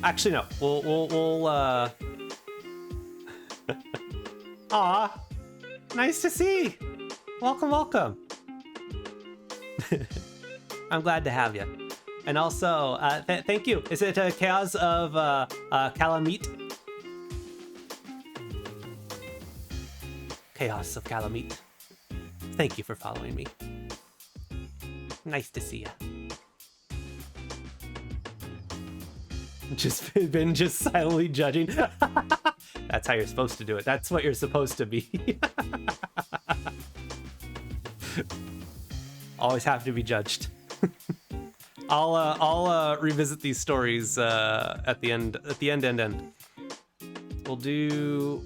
Actually, no. We'll Aw, nice to see. Welcome. I'm glad to have you. And also, thank you. Is it Chaos of Calamite? Chaos of Calamite. Thank you for following me. Nice to see ya. Just been just silently judging. That's how you're supposed to do it. That's what you're supposed to be. Always have to be judged. I'll revisit these stories at the end. We'll do,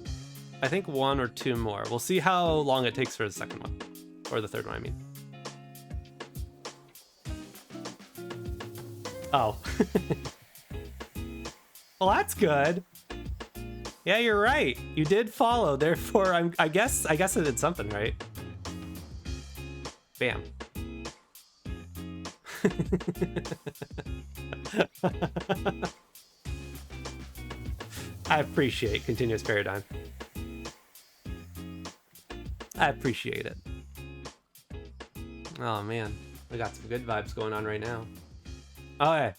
I think, 1 or 2 more. We'll see how long it takes for the second one, or the third one, I mean. Oh. Well, that's good. Yeah, you're right. You did follow. Therefore, I guess I did something right. Bam. I appreciate continuous paradigm. I appreciate it. Oh man, we got some good vibes going on right now. Okay.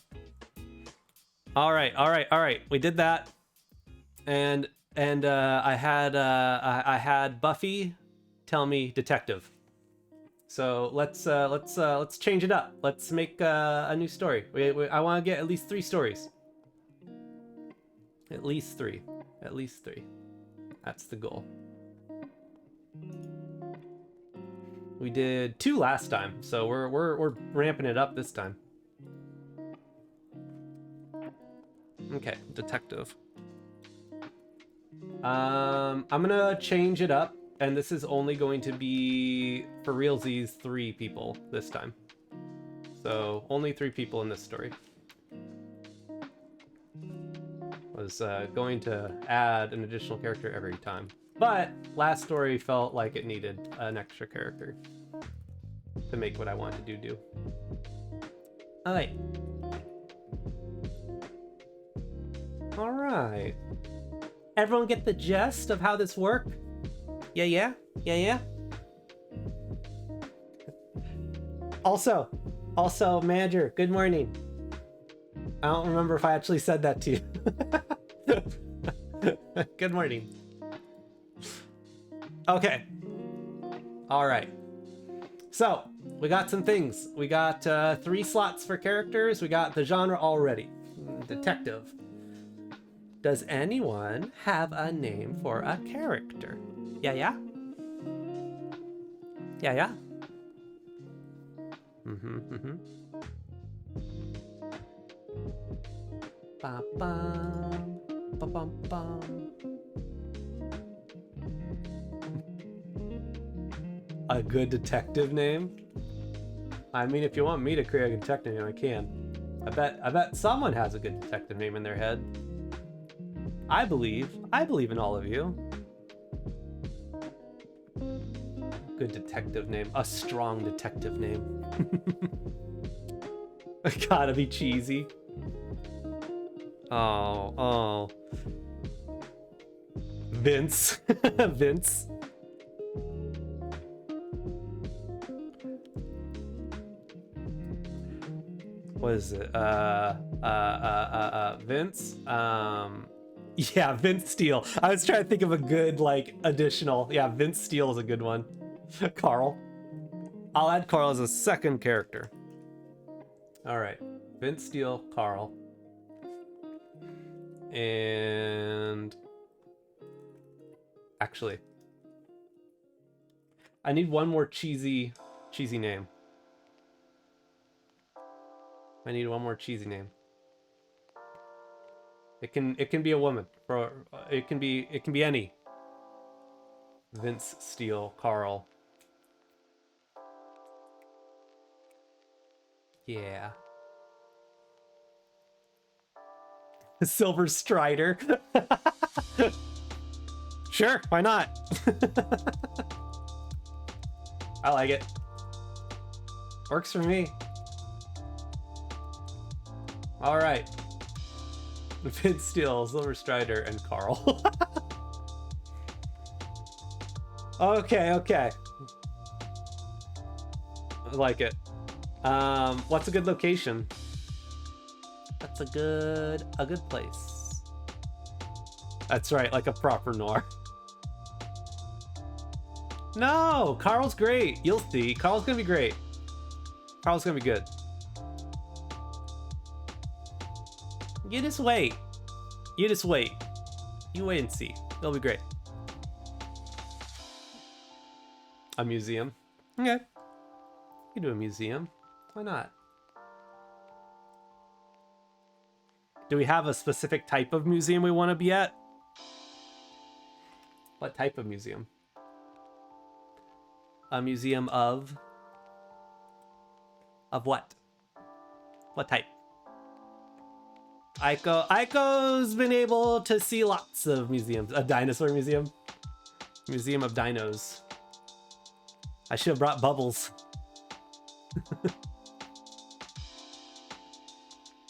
All right. We did that, and I had Buffy tell me detective. So let's change it up. Let's make a new story. I want to get at least 3 stories. At least three. That's the goal. We did 2 last time, so we're ramping it up this time. Okay, detective. I'm gonna change it up, and this is only going to be for realsies 3 people this time. So only 3 people in this story. Was going to add an additional character every time, but last story felt like it needed an extra character to make what I wanted to do. All right. Everyone get the gist of how this works? Yeah. Also, manager, good morning. I don't remember if I actually said that to you. Good morning. Okay. All right. So, we got some things. We got 3 slots for characters. We got the genre already. Detective. Does anyone have a name for a character? Yeah. Ba-bum, ba-bum-bum. A good detective name? I mean, if you want me to create a detective name, I can. I bet someone has a good detective name in their head. I believe in all of you. Good detective name. A strong detective name. Gotta be cheesy. Oh. Vince. Vince. What is it? Vince? Yeah, Vince Steele. I was trying to think of a good, like, additional. Yeah, Vince Steele is a good one. Carl. I'll add Carl as a second character. All right. Vince Steele, Carl. And actually, I need one more cheesy name. I need one more cheesy name. It can be a woman. It can be any. Vince Steele, Carl. Yeah. Silver Strider. Sure, why not? I like it. Works for me. All right. Vince Steele, Silver Strider, and Carl. Okay. I like it. What's a good location? That's a good place. That's right, like a proper noir. No, Carl's great. You'll see. Carl's gonna be great. Carl's gonna be good. You just wait. You just wait. You wait and see. It'll be great. A museum. Okay. You can do a museum. Why not? Do we have a specific type of museum we want to be at? What type of museum? A museum of what? What type? Iko's been able to see lots of museums. A dinosaur museum. Museum of dinos. I should have brought bubbles.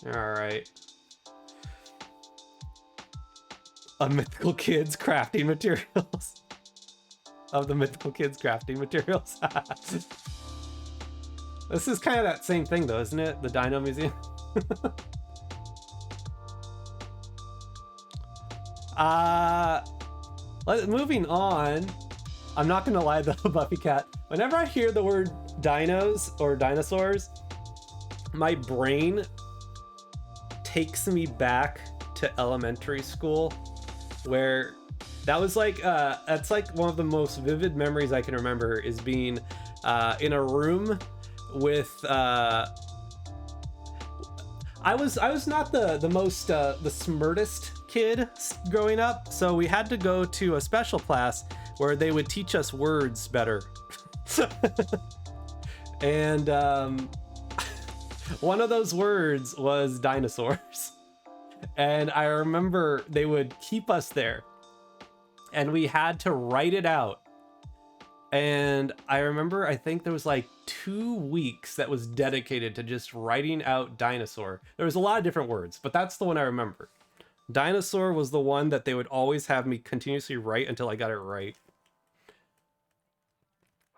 Alright. A mythical kids crafting materials. Of the mythical kids crafting materials. This is kind of that same thing though, isn't it? The Dino Museum. Moving on. I'm not gonna lie though, Buffy Cat. Whenever I hear the word dinos or dinosaurs, my brain takes me back to elementary school, where that was like that's like one of the most vivid memories I can remember, is being in a room with I was not the most the smartest kid growing up, so we had to go to a special class where they would teach us words better. And one of those words was dinosaurs. And I remember they would keep us there and we had to write it out. And I remember, I think there was like 2 weeks that was dedicated to just writing out dinosaur. There was a lot of different words, but that's the one I remember. Dinosaur was the one that they would always have me continuously write until I got it right.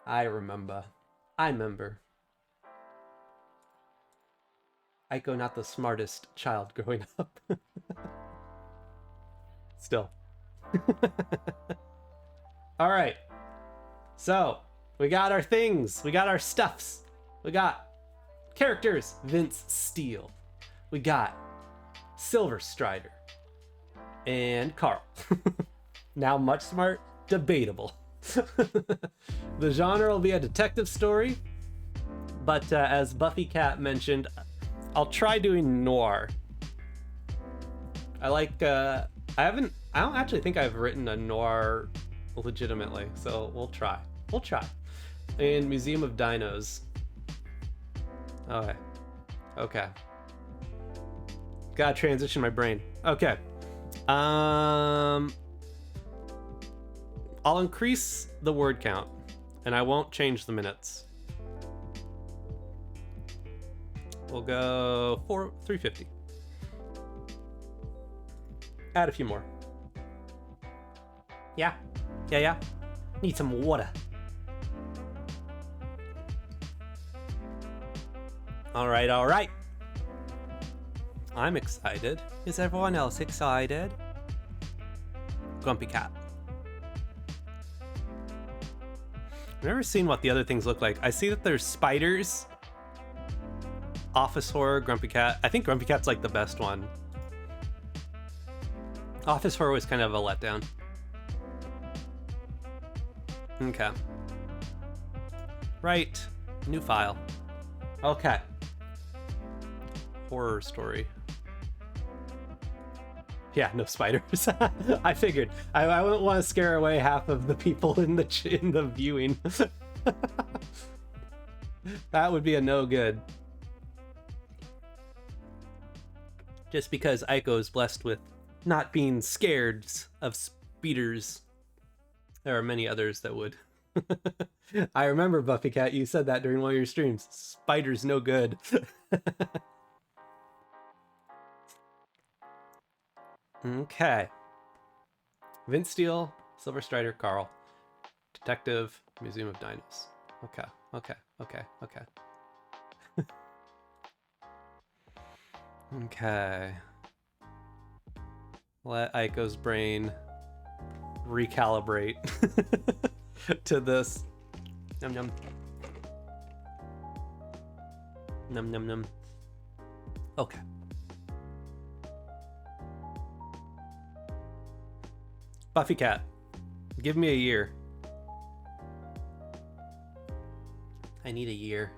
I remember. Iko, not the smartest child growing up. Still. All right. So, we got our things. We got our stuffs. We got characters. Vince Steele. We got Silver Strider. And Carl. Now much smart, debatable. The genre will be a detective story, but as Buffy Cat mentioned, I'll try doing noir. I like I don't actually think I've written a noir legitimately, so we'll try. In Museum of Dinos. Okay. Gotta transition my brain. Okay. I'll increase the word count, and I won't change the minutes. We'll go 350. Add a few more. Yeah. Need some water. All right. I'm excited. Is everyone else excited? Grumpy Cat. I've never seen what the other things look like. I see that there's spiders. Office Horror, Grumpy Cat. I think Grumpy Cat's like the best one. Office Horror was kind of a letdown. Okay. Right. New file. Okay. Horror story. Yeah, no spiders. I figured. I wouldn't want to scare away half of the people in the viewing. That would be a no good. Just because Iko is blessed with not being scared of speeders. There are many others that would. I remember, Buffy Cat, you said that during one of your streams. Spiders no good. Okay. Vince Steele, Silver Strider, Carl. Detective, Museum of Dinos. Okay. Okay. Let Iko's brain recalibrate. to this. Num num. Num num num. Okay. Buffy Cat, give me a year. I need a year.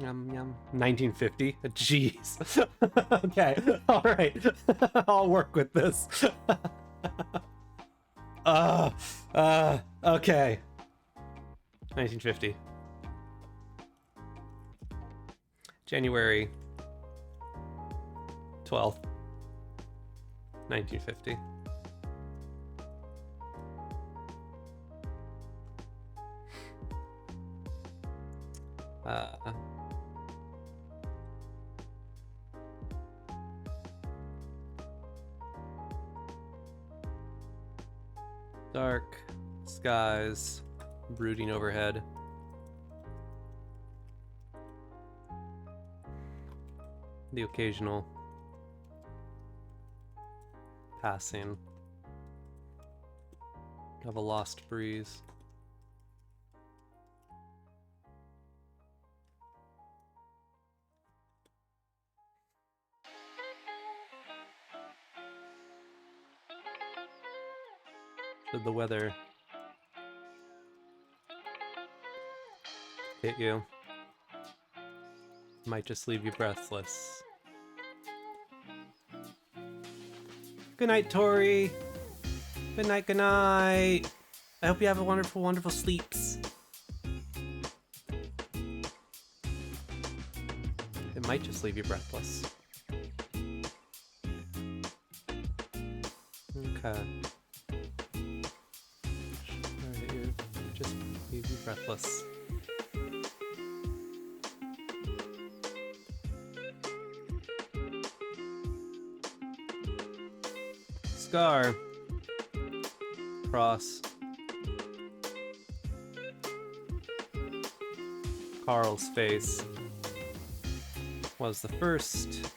Yum yum. 1950. Jeez. Okay. All right. I'll work with this. Okay. 1950. January 12th, 1950. Dark skies brooding overhead. The occasional passing of a lost breeze. Should the weather hit you, might just leave you breathless. Good night, Tori. Good night, good night. I hope you have a wonderful, wonderful sleeps. It might just leave you breathless. Okay. Alright, just leave you breathless. Scar across Carl's face was the first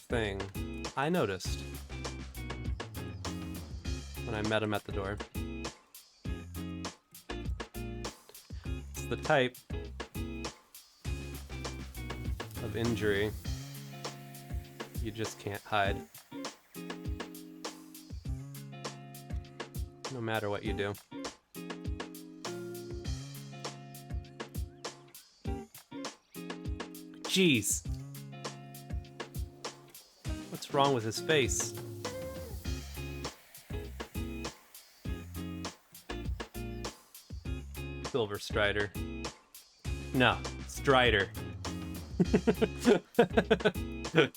thing I noticed when I met him at the door. It's the type of injury you just can't hide. No matter what you do. Jeez. What's wrong with his face? Silver Strider. No, Strider.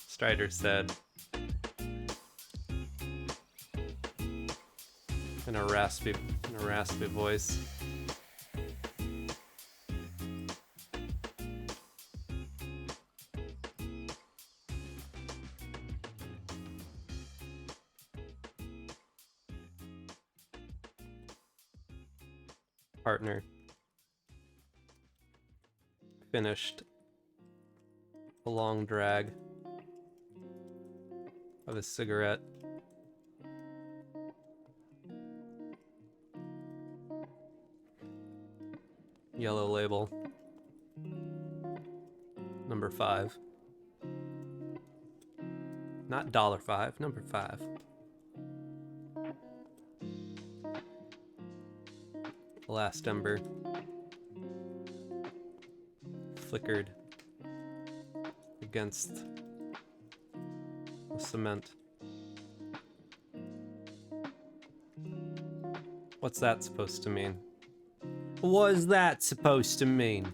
Strider said in a raspy voice. Partner finished a long drag of his cigarette. Yellow label. Number 5. Not $5, number 5. The last ember flickered against the cement. What's that supposed to mean? What is that supposed to mean?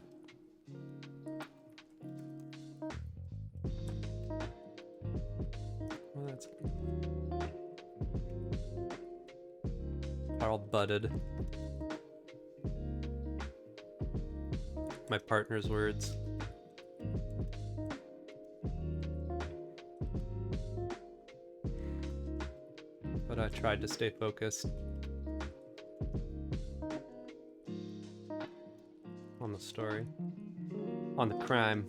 Well, that's Carl butted. My partner's words. But I tried to stay focused on the story. on the crime.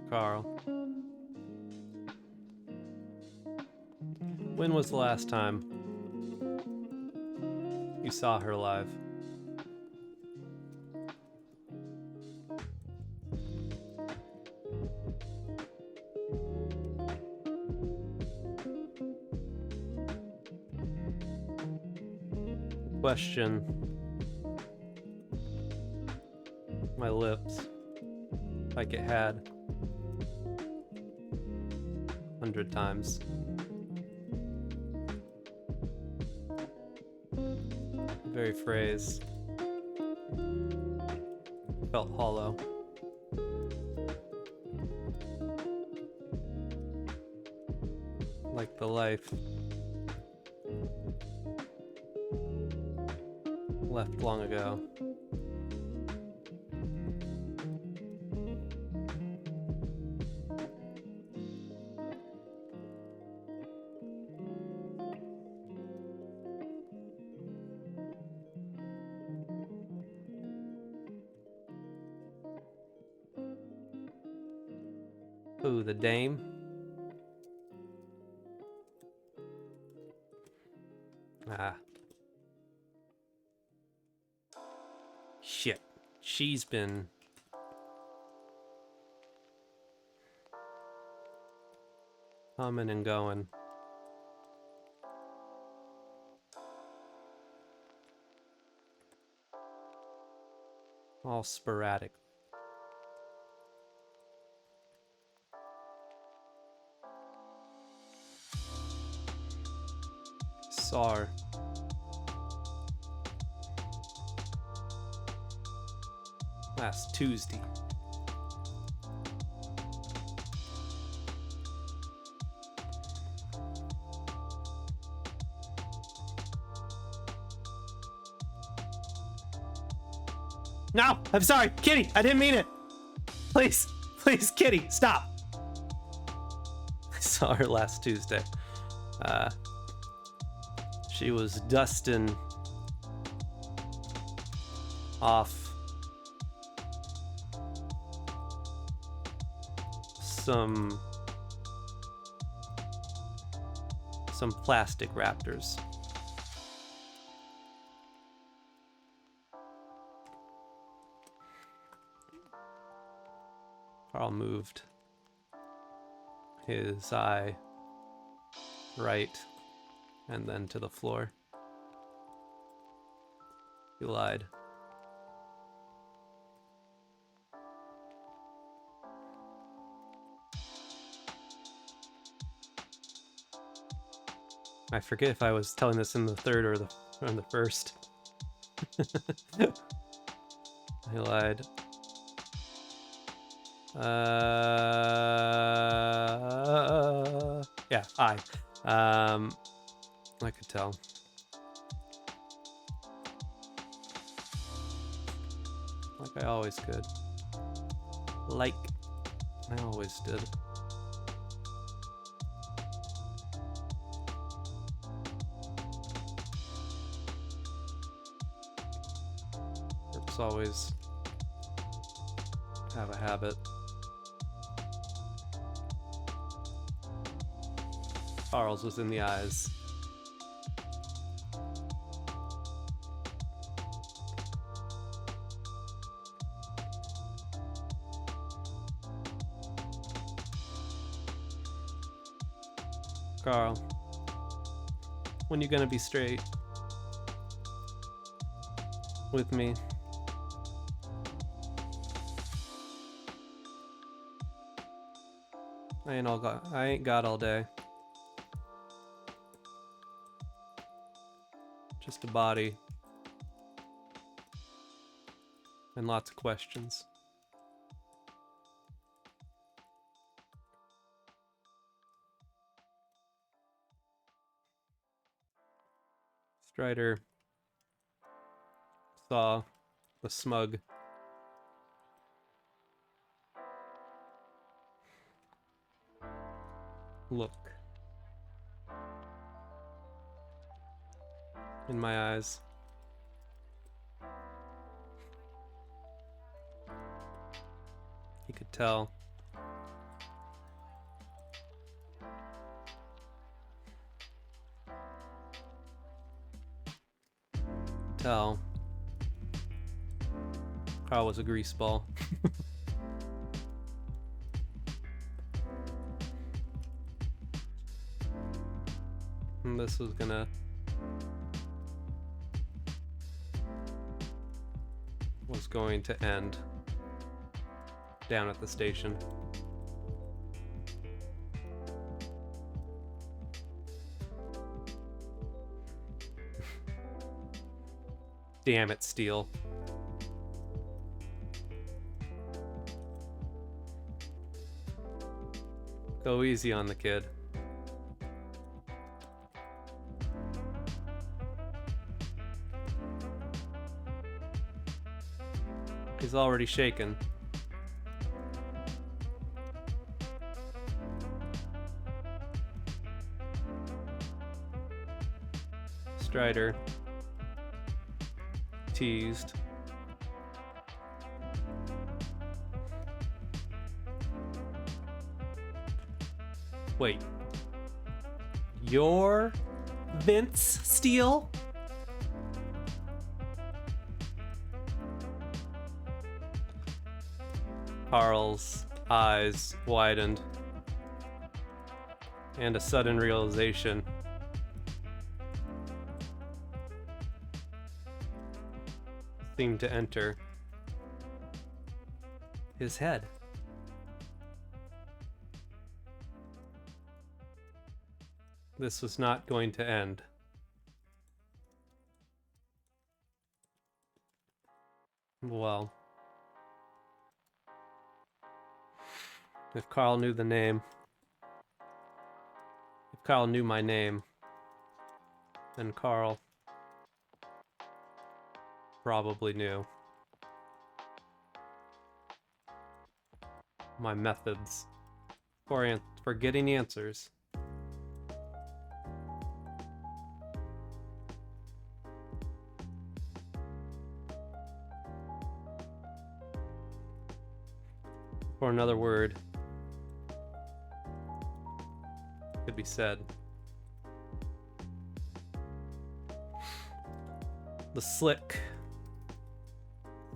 Carl. When was the last time you saw her live? Question. My lips. Like it had. 100 times. The very phrase felt hollow. Like the life left long ago. Ooh, the dame. Ah. Shit. She's been coming and going. All sporadic. Sar. Last Tuesday. No, I'm sorry, Kitty, I didn't mean it. Please, please, Kitty, stop. I saw her last Tuesday. She was dusting off some plastic raptors. Carl moved his eye right and then to the floor. He lied. I forget if I was telling this in the third or in the first. He lied. Yeah, I could tell. Like I always could. Like I always did. Perps always have a habit. Carl's was in the eyes. Carl, when you gonna be straight with me? I ain't got all day. Just a body and lots of questions. Strider saw the smug look in my eyes. He could tell. Carl was a greaseball. And this was going to end down at the station. Damn it, Steel. Go easy on the kid. He's already shaken. Strider teased. Wait. You're Vince Steele? Carl's eyes widened, and a sudden realization seemed to enter his head. This was not going to end. Well, if Carl knew the name, if Carl knew my name, then Carl probably knew my methods for getting answers. Or another word could be said. The slick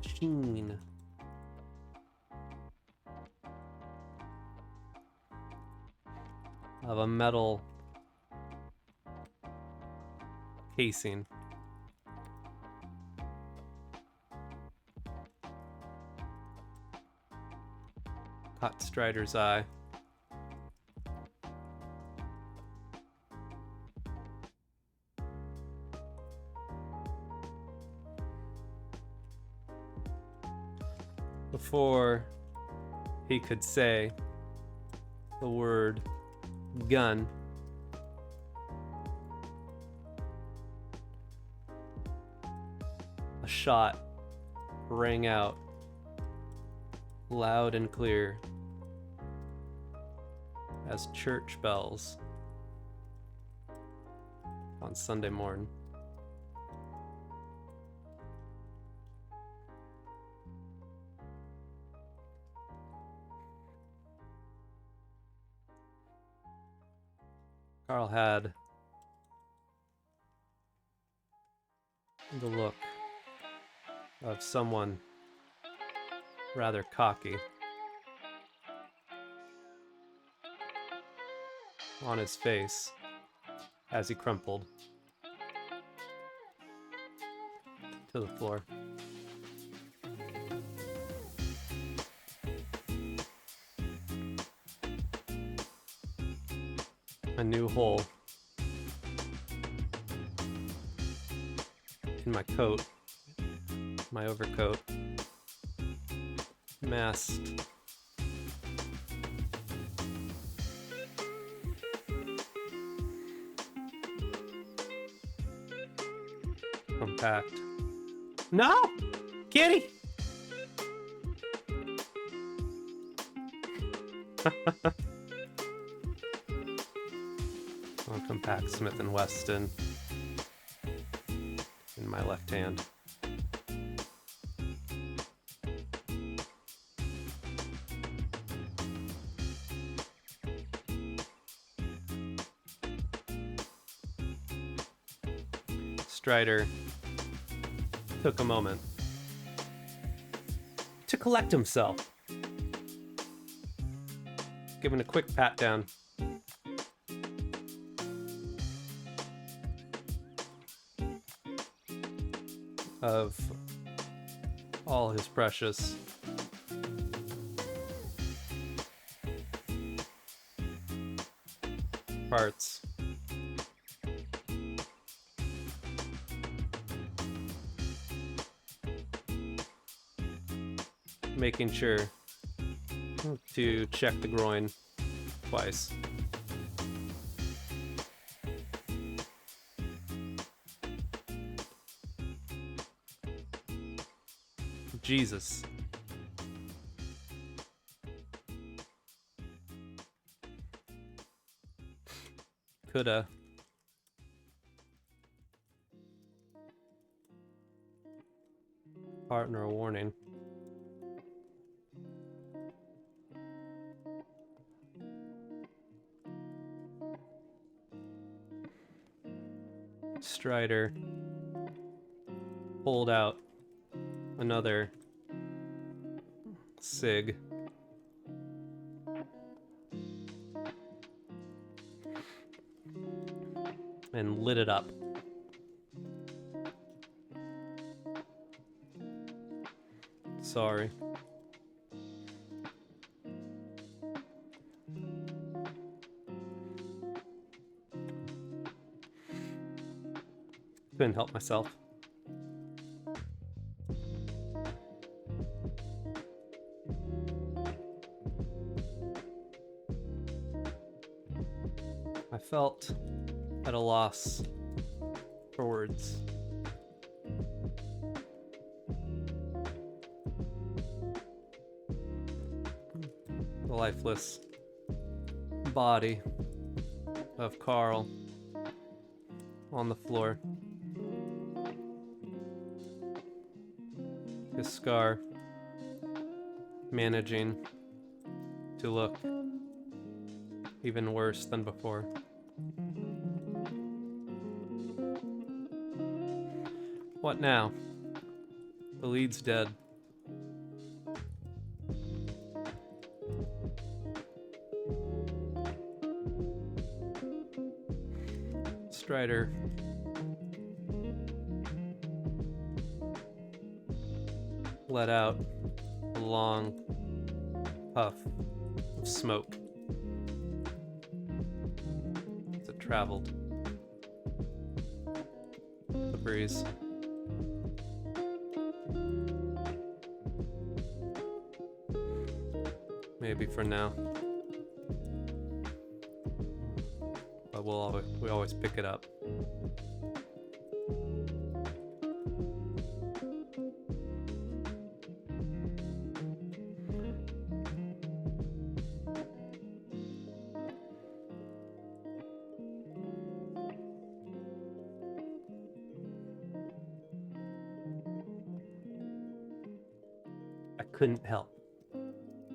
sheen of a metal casing. Caught Strider's eye. Before he could say the word gun, a shot rang out loud and clear as church bells on Sunday morning. Carl had the look of someone rather cocky on his face as he crumpled to the floor. A new hole in my coat, my overcoat, masked compact. No! Kitty! I'll compact Smith & Wesson in my left hand. Strider took a moment to collect himself, giving a quick pat down. Of all his precious parts. Making sure to check the groin twice. Jesus. Coulda. Partner warning. Strider pulled out another cig. And lit it up. Sorry. Couldn't help myself. I felt at a loss for words. The lifeless body of Carl on the floor. His scar managing to look even worse than before. What now? The lead's dead. Strider let out a long puff of smoke as it traveled the breeze. Maybe for now, but we always pick it up. I couldn't help.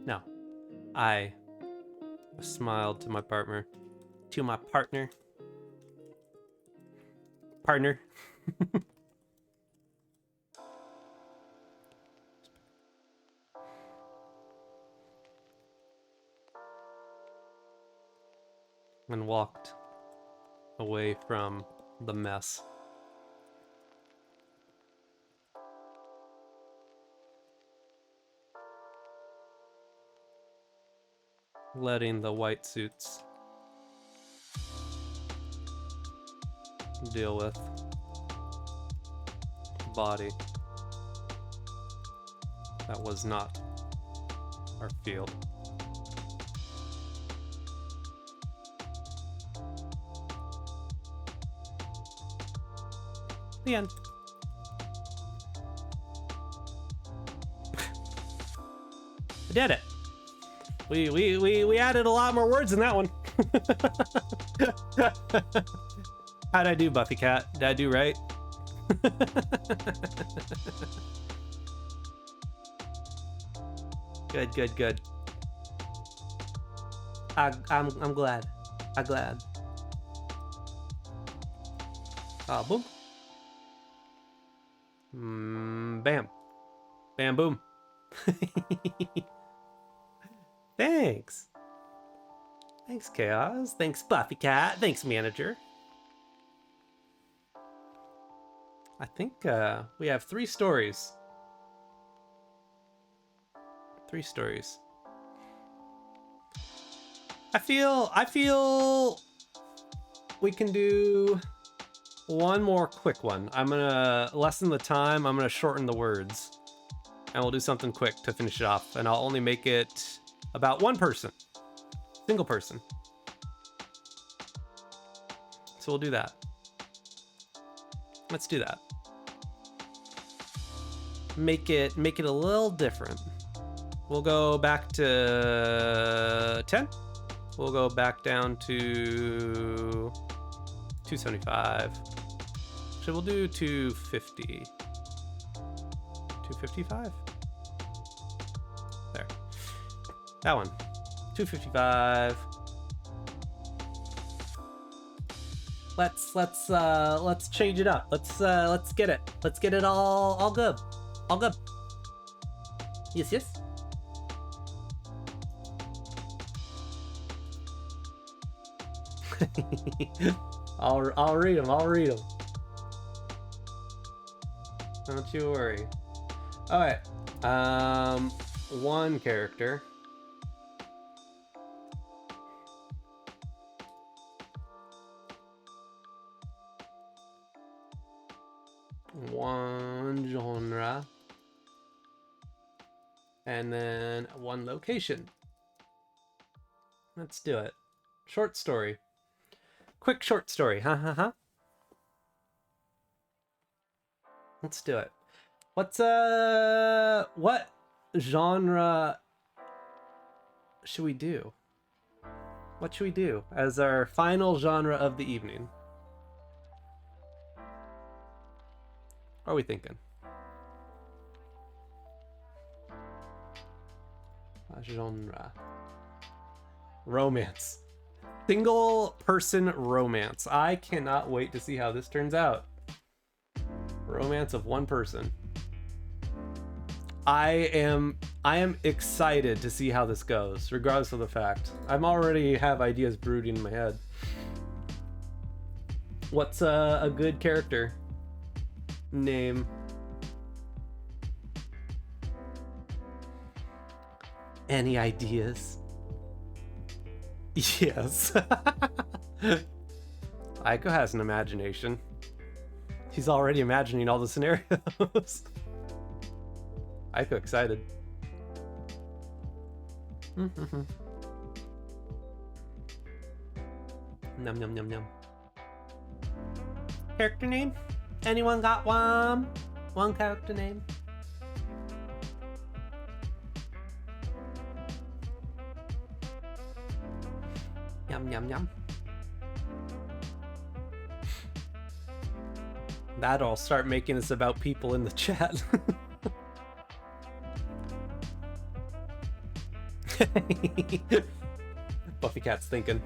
No. I smiled to my partner. Partner. And walked away from the mess. Letting the white suits deal with the body that was not our field. The end. I did it. We added a lot more words in that one. How'd I do, Buffy Cat? Did I do right? Good. I'm glad. I'm glad. Boom. Bam boom. Thanks. Thanks, Chaos. Thanks, Buffy Cat. Thanks, Manager. I think we have 3 stories. 3 stories. I feel we can do one more quick one. I'm gonna lessen the time. I'm gonna shorten the words. And we'll do something quick to finish it off. And I'll only make it about one person. Single person. So we'll do that. Let's do that. Make it a little different. We'll go back to 10. We'll go back down to 275. So we'll do 250. 255. There. That one. 255. Let's change it up. Let's get it. Let's get it all good. All good. Yes, yes. I'll read them. I'll read them. Don't you worry. All right. One character. One genre. And then one location. Let's do it. Short story. Quick short story. Ha. Let's do it. What genre should we do? What should we do as our final genre of the evening? What are we thinking? A genre. Romance. Single person romance. I cannot wait to see how this turns out. Romance of one person. I am excited to see how this goes, regardless of the fact. I'm already have ideas brooding in my head. What's a good character name? Any ideas? Yes. Iko has an imagination. He's already imagining all the scenarios. Iko excited. Num num num num. Character name? Anyone got one? One character name? Yum yum yum. That'll start making this about people in the chat. Buffy Cat's thinking.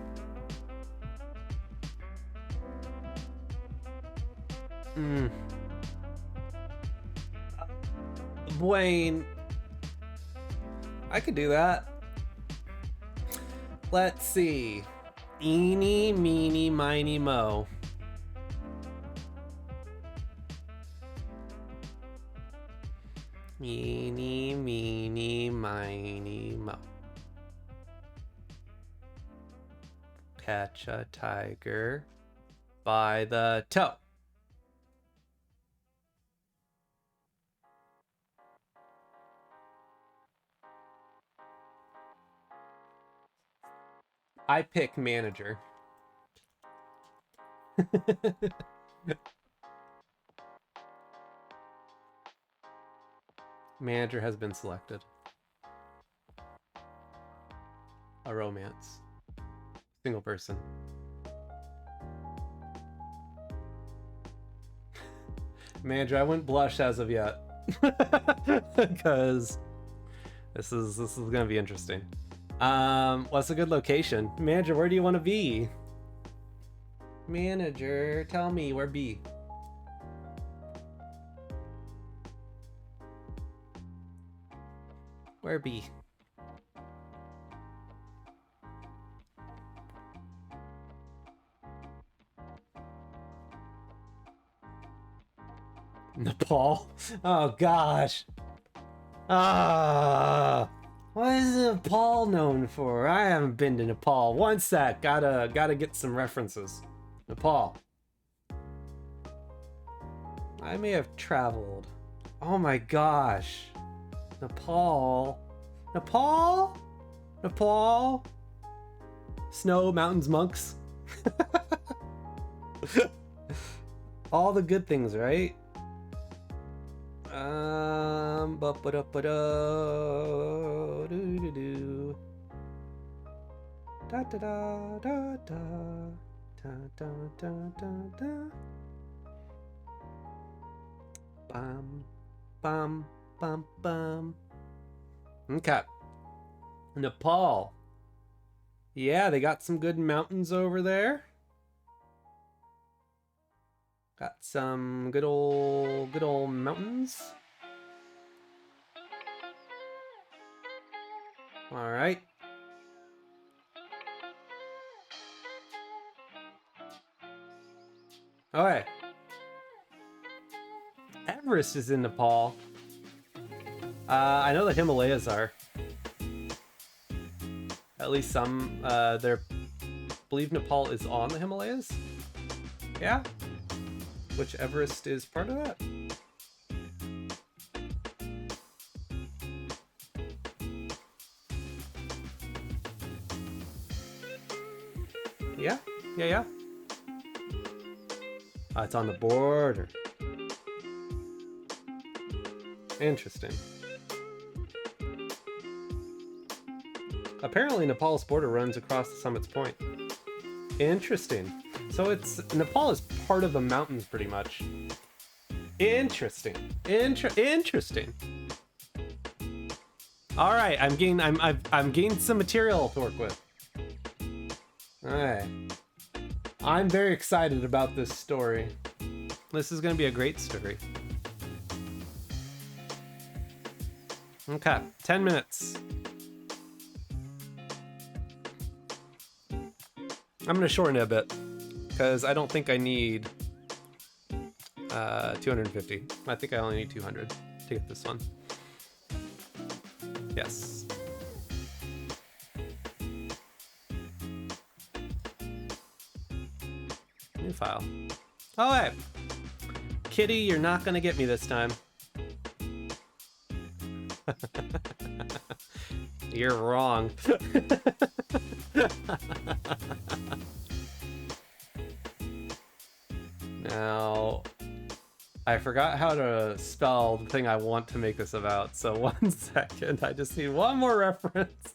Wayne. I could do that. Let's see. Eeny, meeny, miny, mo. Eeny, meeny, miny, mo. Catch a tiger by the toe. I pick manager. Manager has been selected. A romance. Single person. Manager, I wouldn't blush as of yet. Because this is gonna be interesting. What's a good location? Manager, where do you want to be? Manager, tell me where be. Where be? Nepal? Oh gosh. Ah, what is Nepal known for? I haven't been to Nepal. One sec. Gotta get some references. Nepal. I may have traveled. Oh my gosh. Nepal. Nepal? Nepal? Snow, mountains, monks. All the good things, right? Do-do-do. Da da da da da da da da da da. Bum bum bum bum. Okay. Nepal. Yeah, they got some good mountains over there. Got some good old mountains. All right. Okay. Everest is in Nepal. I know the Himalayas are. At least some. I believe Nepal is on the Himalayas. Yeah. Which Everest is part of that? Yeah. It's on the border. Interesting. Apparently Nepal's border runs across the summit's point. Interesting. So Nepal is part of the mountains pretty much. Interesting. Interesting. All right, I'm gaining some material to work with. All right. I'm very excited about this story. This is going to be a great story. Okay, 10 minutes. I'm going to shorten it a bit because I don't think I need 250. I think I only need 200 to get this one. Yes. New file. Oh, hey. Kitty, you're not going to get me this time. You're wrong. Now, I forgot how to spell the thing I want to make this about, so 1 second. I just need one more reference.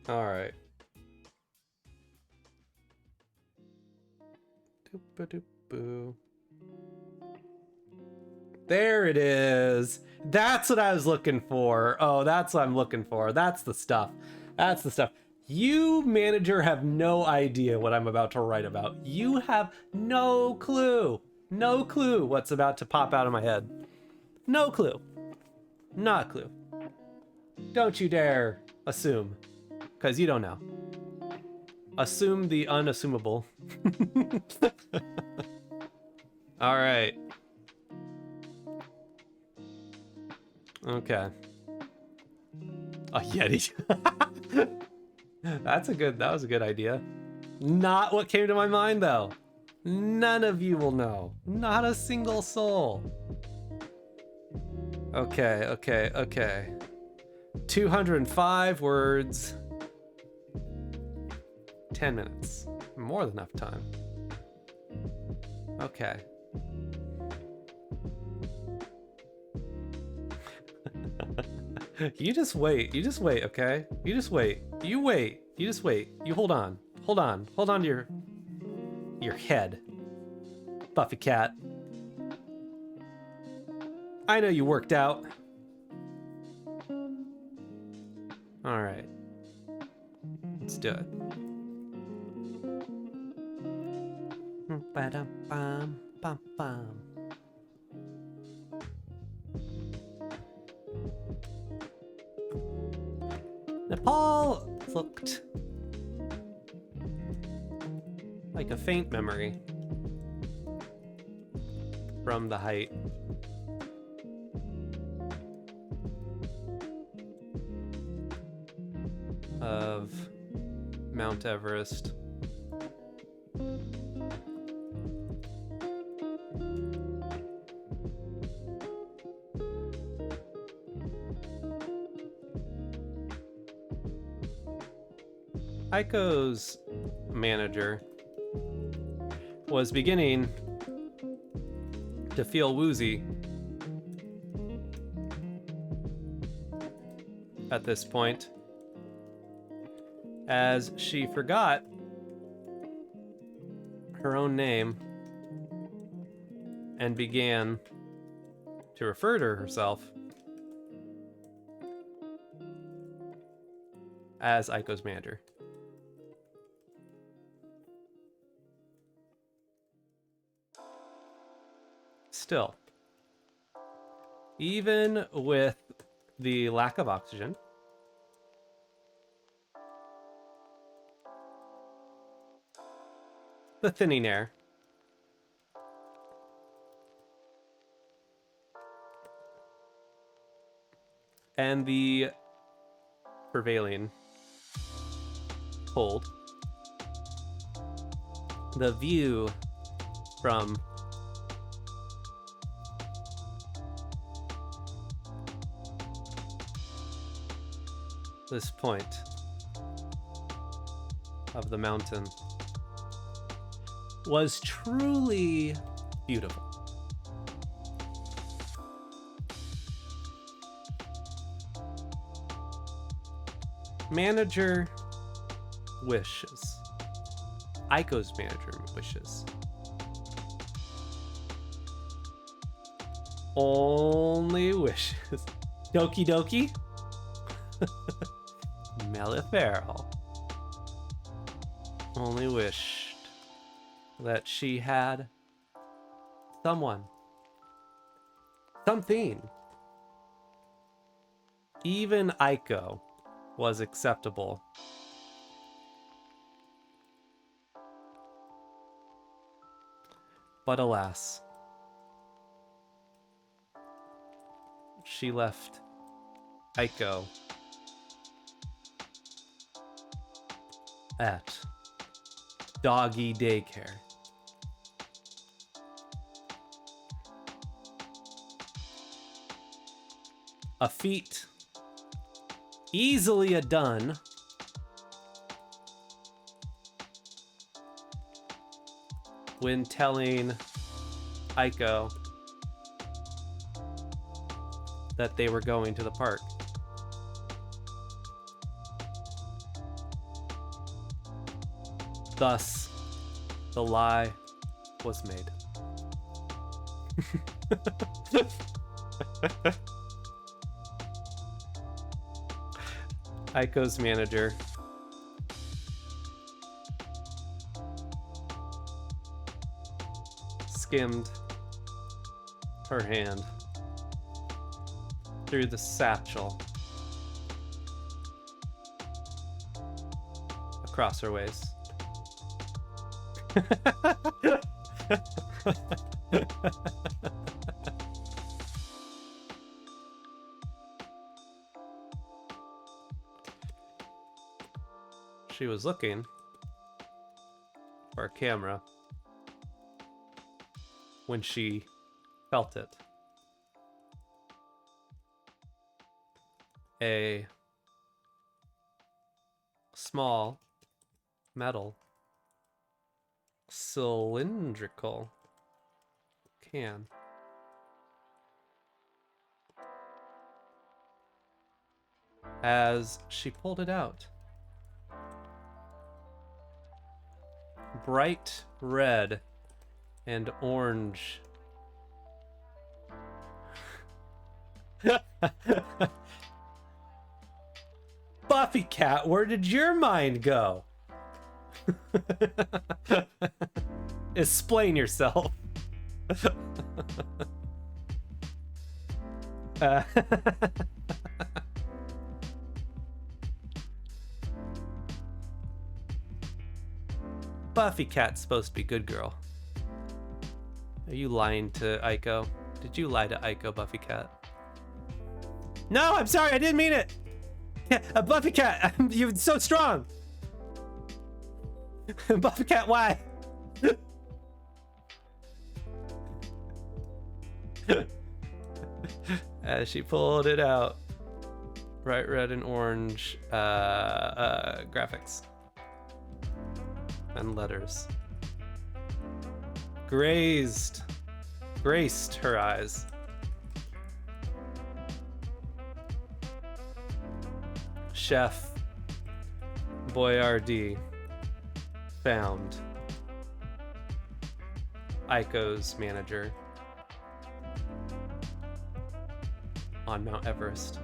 All right. Doop-a-doop-boo. There it is. That's what I was looking for. Oh, that's what I'm looking for. That's the stuff. That's the stuff. You, manager, have no idea what I'm about to write about. You have no clue. No clue what's about to pop out of my head. No clue. Not a clue. Don't you dare assume, because you don't know. Assume the unassumable. All right. Okay. A Yeti. That was a good idea. Not what came to my mind though. None of you will know. Not a single soul. Okay. 205 words. 10 minutes. More than enough time. Okay. You just wait, okay? You just wait. You wait. You just wait. You hold on. Hold on to your head. Buffy cat. I know you worked out. All right. Let's do it. Ba-dum-bum, bum-bum. Nepal looked like a faint memory from the height. Of Mount Everest. Iko's manager was beginning to feel woozy at this point, as she forgot her own name and began to refer to herself as Iko's manager. Still, even with the lack of oxygen, the thinning air, and the prevailing cold, the view from this point of the mountain was truly beautiful. Manager wishes. Iko's manager wishes. Only wishes. Doki Doki. Maleferal only wished that she had someone, something. Even Iko was acceptable. But alas, she left Iko at doggy daycare. A feat easily done when telling Iko that they were going to the park. Thus, the lie was made. Iko's manager skimmed her hand through the satchel across her waist. She was looking for a camera when she felt it. A small metal cylindrical can. As she pulled it out, bright red and orange. Buffy Cat, where did your mind go? Explain yourself. Buffy Cat's supposed to be good girl. Are you lying to Iko? Did you lie to Iko, Buffy Cat? No, I'm sorry, I didn't mean it. Yeah, Buffy Cat, you're so strong. Buffy Cat, why? As she pulled it out. Bright red and orange graphics. And letters. Graced her eyes. Chef Boyardee found Iko's manager on Mount Everest.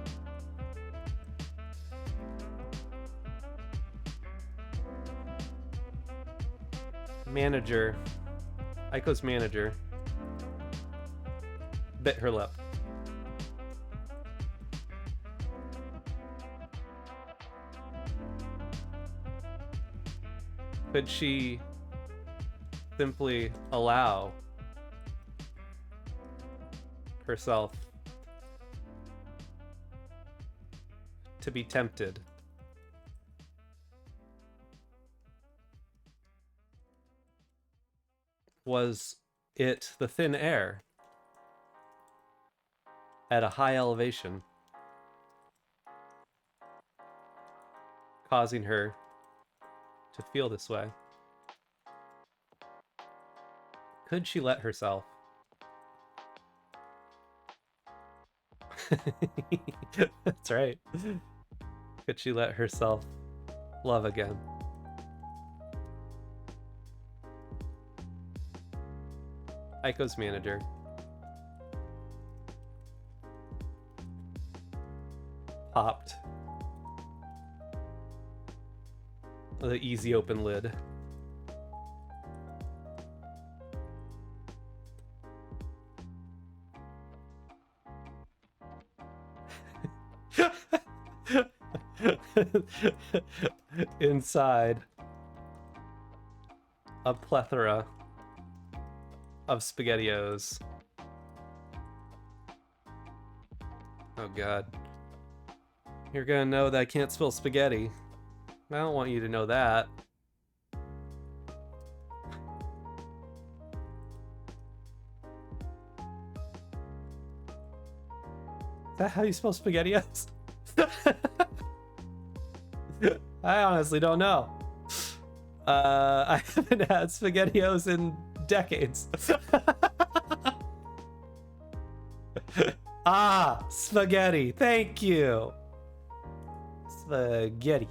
Iko's manager bit her lip. Could she simply allow herself to be tempted? Was it the thin air at a high elevation causing her to feel this way? Could she let herself? That's right. Could she let herself love again? Iko's manager popped the easy open lid. Inside, a plethora of SpaghettiOs. Oh god. You're gonna know that I can't spell spaghetti. I don't want you to know that. Is that how you spell SpaghettiOs? I honestly don't know. I haven't had SpaghettiOs in decades. Ah, spaghetti. Thank you. Spaghetti.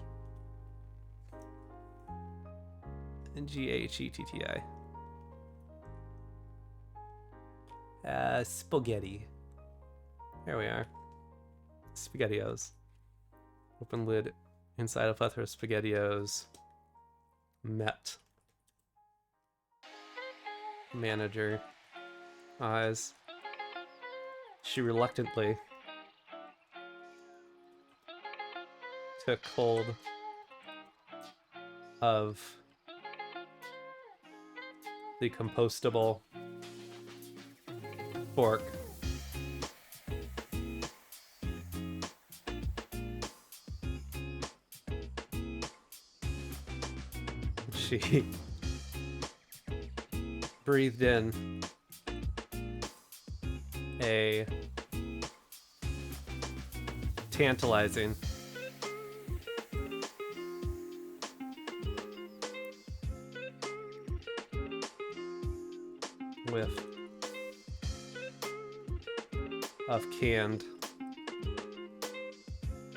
G-H-E-T-T-I. Spaghetti. There we are. SpaghettiOs. Open lid inside a plethora of SpaghettiOs. Met. Manager. Eyes. She reluctantly took hold of the compostable fork. She breathed in a tantalizing whiff of canned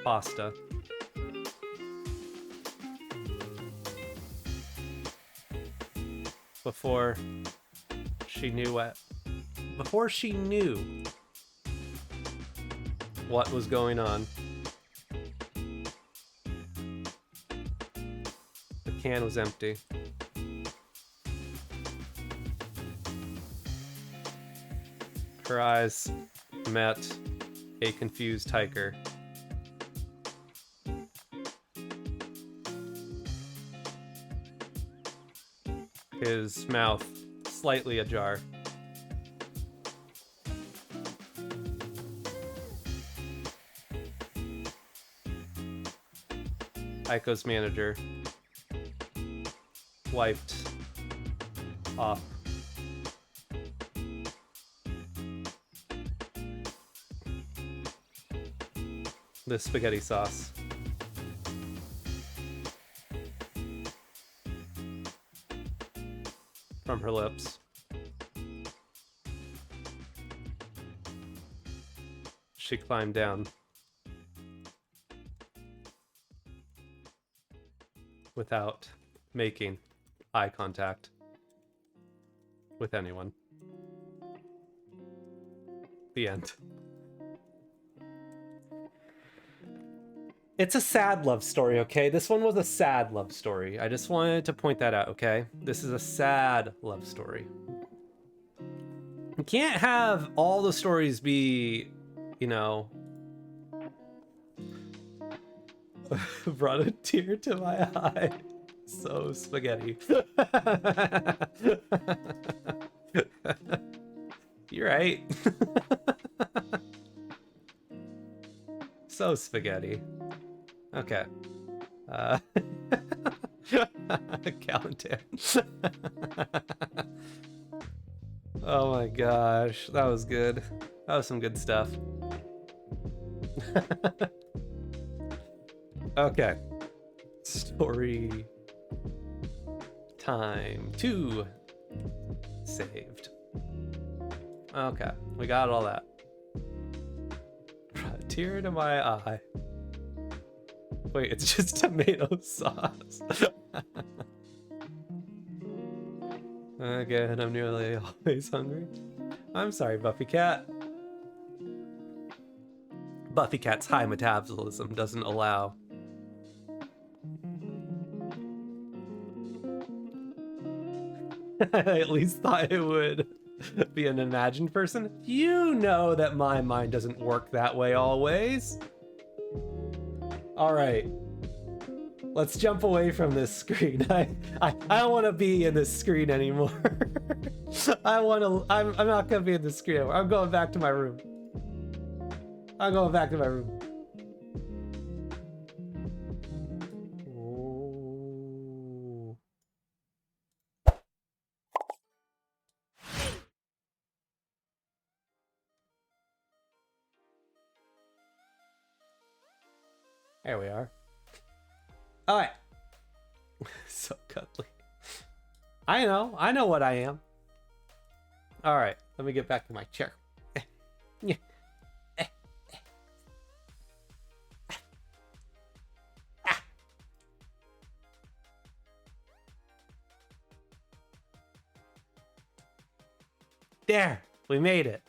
pasta. Before she knew what was going on, the can was empty. Her eyes met a confused hiker. his mouth slightly ajar. Iko's manager wiped off the spaghetti sauce. From her lips. She climbed down. Without making eye contact with anyone. The end. It's a sad love story, okay? This one was a sad love story. I just wanted to point that out, okay? This is a sad love story. You can't have all the stories be, you know... brought a tear to my eye. So spaghetti. You're right. So spaghetti. Okay. Countdown. Oh my gosh, that was good. That was some good stuff. Okay. Story time 2 saved. Okay, we got all that. Tear to my eye. Wait, it's just tomato sauce. Again, I'm nearly always hungry. I'm sorry, Buffy Cat. Buffy Cat's high metabolism doesn't allow. I at least thought it would be an imagined person. You know that my mind doesn't work that way always. All right, let's jump away from this screen. I don't want to be in this screen anymore. I'm not gonna be in this screen anymore. I'm going back to my room. I'm going back to my room. There we are. All right. So cuddly. I know what I am. All right, let me get back to my chair. There, we made it.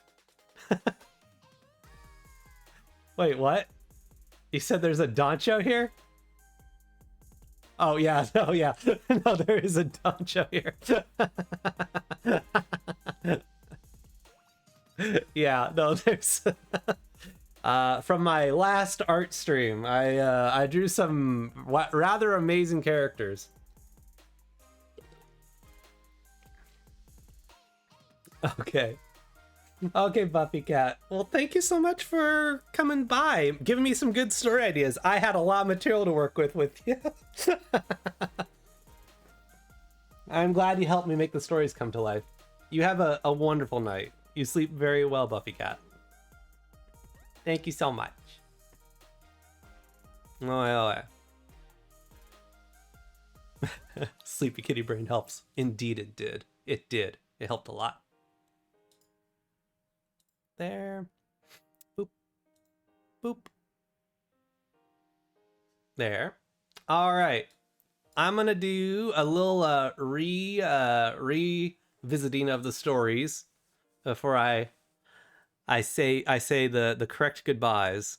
Wait, what? You said there's a doncho here? Oh yeah, no, yeah. No, there is a doncho here. Yeah, no, there's from my last art stream, I drew some rather amazing characters. Okay. Okay, Buffy Cat. Well, thank you so much for coming by, giving me some good story ideas. I had a lot of material to work with you. I'm glad you helped me make the stories come to life. You have a wonderful night. You sleep very well, Buffy Cat. Thank you so much. Oh. Sleepy kitty brain helps. Indeed it did. It did. It helped a lot. There. Boop. Boop. There. All right. I'm going to do a little revisiting of the stories before I say the correct goodbyes,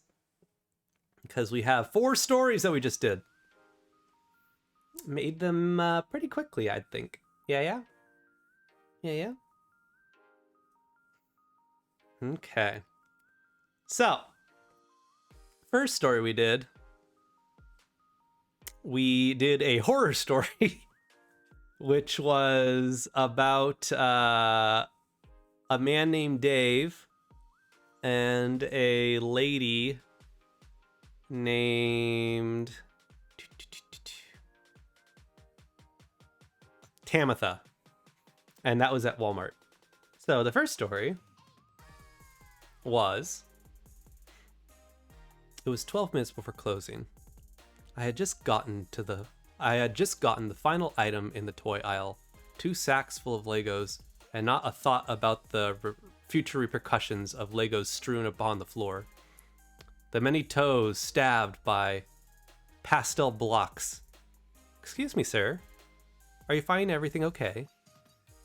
because we have 4 stories that we just did. Made them pretty quickly, I think. Yeah. Okay. So, first story we did a horror story which was about a man named Dave and a lady named Tamitha. And that was at Walmart. So the first story was, it was 12 minutes before closing. I had just gotten the final item in the toy aisle, 2 sacks full of Legos, and not a thought about the future repercussions of Legos strewn upon the floor. The many toes stabbed by pastel blocks. Excuse me, sir. Are you finding everything okay?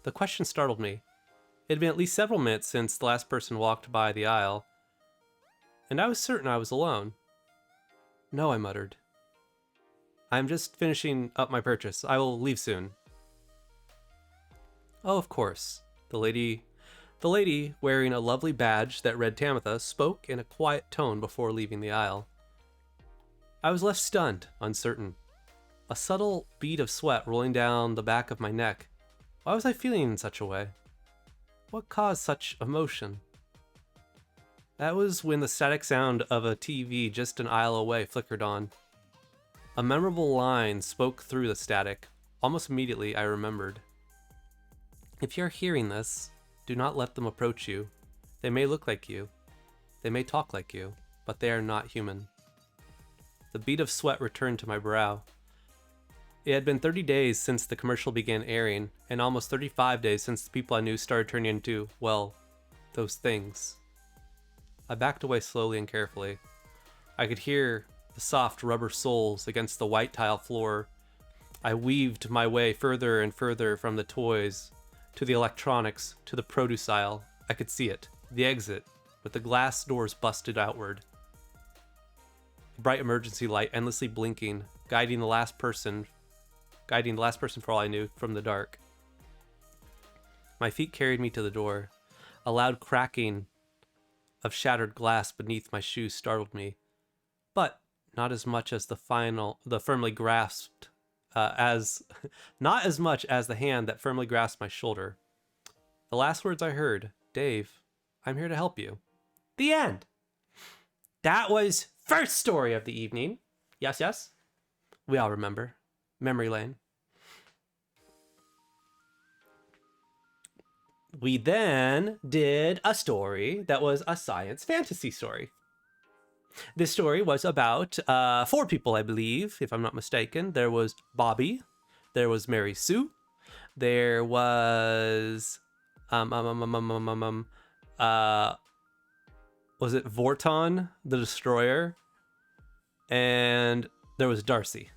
The question startled me. It had been at least several minutes since the last person walked by the aisle, and I was certain I was alone. No, I muttered. I'm just finishing up my purchase. I will leave soon. Oh, of course. The lady wearing a lovely badge that read Tamitha spoke in a quiet tone before leaving the aisle. I was left stunned, uncertain. A subtle bead of sweat rolling down the back of my neck. Why was I feeling in such a way? What caused such emotion? That was when the static sound of a TV just an aisle away flickered on. A memorable line spoke through the static. Almost immediately, I remembered. If you're hearing this, do not let them approach you. They may look like you. They may talk like you, but they are not human. The bead of sweat returned to my brow. It had been 30 days since the commercial began airing, and almost 35 days since the people I knew started turning into, well, those things. I backed away slowly and carefully. I could hear the soft rubber soles against the white tile floor. I weaved my way further and further from the toys, to the electronics, to the produce aisle. I could see it, the exit, with the glass doors busted outward. The bright emergency light endlessly blinking, guiding the last person for all I knew, from the dark. My feet carried me to the door. A loud cracking of shattered glass beneath my shoes startled me, but not as much as the hand that firmly grasped my shoulder. The last words I heard, Dave, I'm here to help you. The end. That was first story of the evening. Yes, yes. We all remember. Memory lane. We then did a story that was a science fantasy story. This story was about 4 people, I believe, if I'm not mistaken. There was Bobby, there was Mary Sue, there was was it Vorton the Destroyer, and there was Darcy.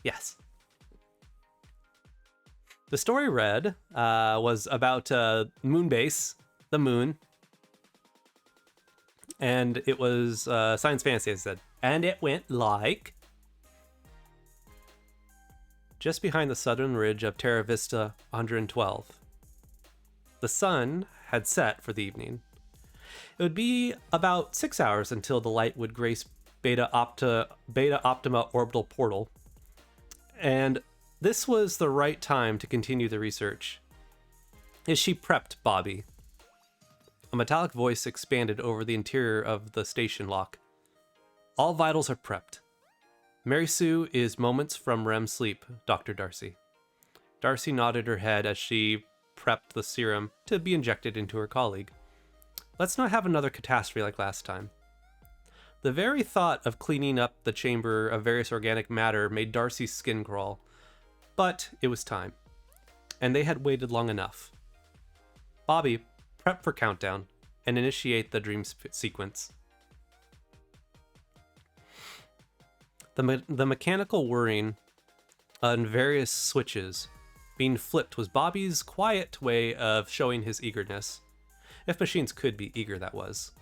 Yes. The story read was about Moonbase, the moon, and it was science fantasy, as I said. And it went like, just behind the southern ridge of Terra Vista 112. The sun had set for the evening. It would be about 6 hours until the light would grace Beta Optima orbital portal, and this was the right time to continue the research. As she prepped Bobby, a metallic voice expanded over the interior of the station lock. All vitals are prepped. Mary Sue is moments from REM sleep, Dr. Darcy. Darcy nodded her head as she prepped the serum to be injected into her colleague. Let's not have another catastrophe like last time. The very thought of cleaning up the chamber of various organic matter made Darcy's skin crawl. But it was time, and they had waited long enough. Bobby, prep for countdown and initiate the dream sequence. The mechanical whirring on various switches being flipped was Bobby's quiet way of showing his eagerness. If machines could be eager, that was.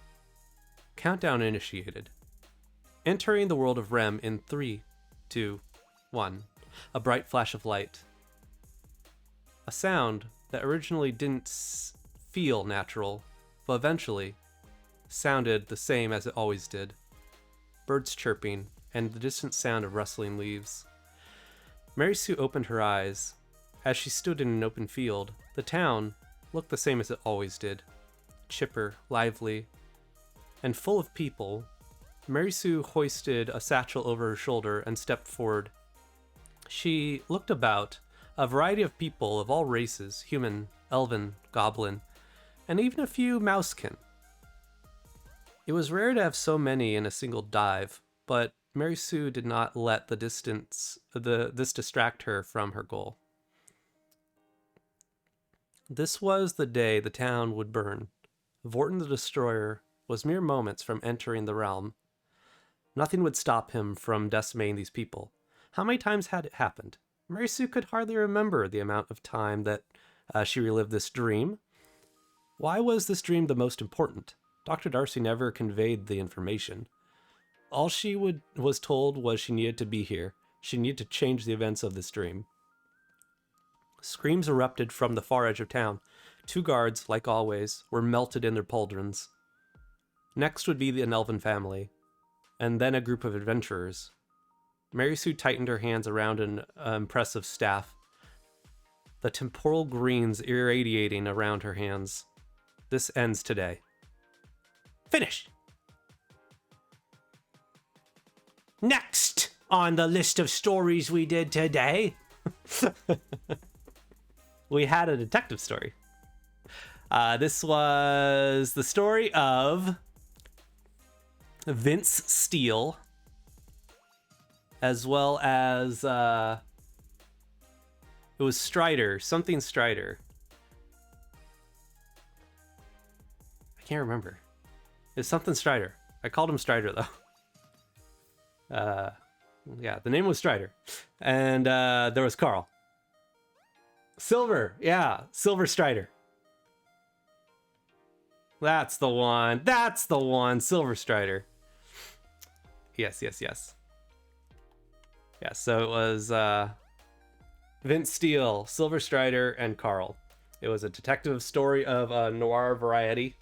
Countdown initiated. Entering the world of REM in 3, 2, 1. A bright flash of light. A sound that originally didn't feel natural, but eventually sounded the same as it always did. Birds chirping, and the distant sound of rustling leaves. Mary Sue opened her eyes. As she stood in an open field, the town looked the same as it always did. Chipper, lively, and full of people. Mary Sue hoisted a satchel over her shoulder and stepped forward. She looked about, a variety of people of all races, human, elven, goblin, and even a few mousekin. It was rare to have so many in a single dive, but Mary Sue did not let this distract her from her goal. This was the day the town would burn. Vortin the Destroyer was mere moments from entering the realm. Nothing would stop him from decimating these people. How many times had it happened? Mary Sue could hardly remember the amount of time that she relived this dream. Why was this dream the most important? Dr. Darcy never conveyed the information. All she was told was she needed to be here. She needed to change the events of this dream. Screams erupted from the far edge of town. 2 guards, like always, were melted in their pauldrons. Next would be the elven family, and then a group of adventurers. Mary Sue tightened her hands around an impressive staff, the temporal greens irradiating around her hands. This ends today. Finish! Next on the list of stories we did today, we had a detective story. This was the story of Vince Steele, as well as it was Strider, something Strider. I can't remember. It's something Strider. I called him Strider though. Yeah, the name was Strider, and there was Carl. Silver, yeah, Silver Strider. That's the one. That's the one. Silver Strider. Yes. Yeah, so it was Vince Steele, Silver Strider, and Carl. It was a detective story of a noir variety.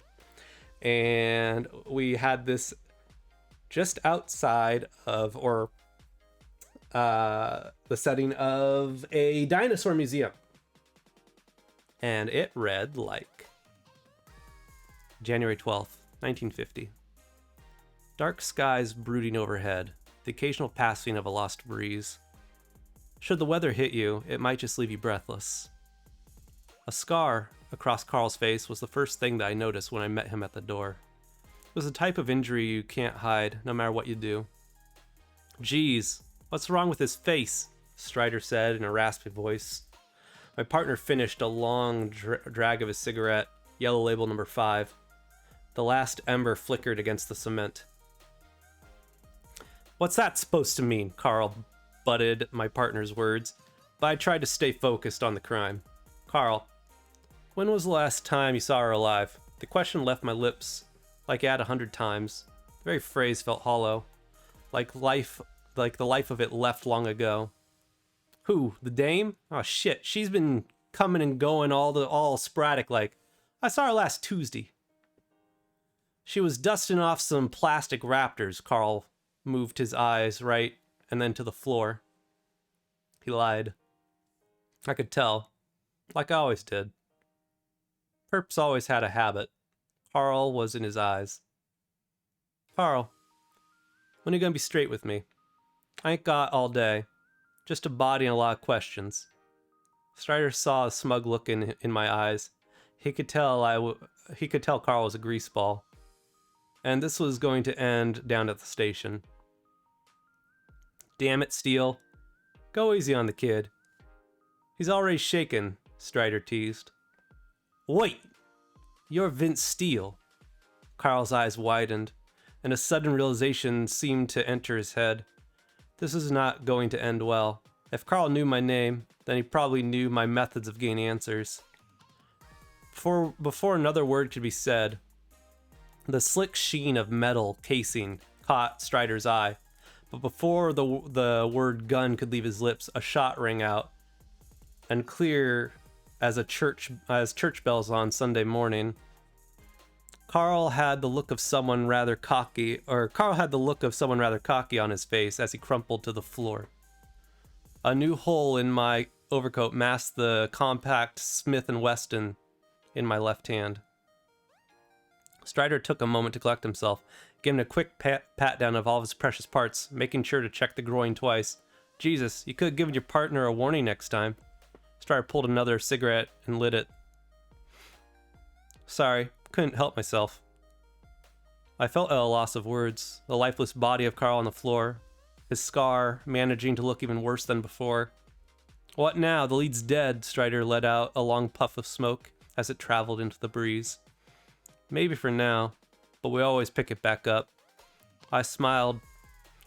And we had this just outside of, or the setting of a dinosaur museum. And it read like January 12th, 1950. Dark skies brooding overhead, the occasional passing of a lost breeze. Should the weather hit you, it might just leave you breathless. A scar across Carl's face was the first thing that I noticed when I met him at the door. It was a type of injury you can't hide, no matter what you do. "Geez, what's wrong with his face?" Strider said in a raspy voice. My partner finished a long drag of his cigarette, yellow label number 5. The last ember flickered against the cement. "What's that supposed to mean?" Carl butted my partner's words, but I tried to stay focused on the crime. "Carl, when was the last time you saw her alive?" The question left my lips like it had 100 times. The very phrase felt hollow, like the life of it left long ago. "Who, the dame? Oh shit, she's been coming and going all sporadic like. I saw her last Tuesday." "She was dusting off some plastic raptors." Carl moved his eyes right and then to the floor. He lied. I could tell, like I always did. Perps always had a habit. Carl was in his eyes. "Carl, when are you gonna be straight with me? I ain't got all day. Just a body and a lot of questions." Strider saw a smug look in my eyes. He could tell Carl was a greaseball. And this was going to end down at the station. "Damn it, Steele. Go easy on the kid. He's already shaken," Strider teased. "Wait! You're Vince Steele." Carl's eyes widened, and a sudden realization seemed to enter his head. This is not going to end well. If Carl knew my name, then he probably knew my methods of gaining answers. Before another word could be said, the slick sheen of metal casing caught Strider's eye, but before the word gun could leave his lips, a shot rang out, and clear as church bells on Sunday morning. Carl had the look of someone rather cocky on his face as he crumpled to the floor. A new hole in my overcoat masked the compact Smith & Wesson in my left hand. Strider took a moment to collect himself, giving a quick pat down of all of his precious parts, making sure to check the groin twice. Jesus, you could have given your partner a warning next time. Strider pulled another cigarette and lit it. Sorry, couldn't help myself. I felt at a loss of words, the lifeless body of Carl on the floor, his scar managing to look even worse than before. What now? The lead's dead, Strider let out a long puff of smoke as it traveled into the breeze. Maybe for now, but we always pick it back up. I smiled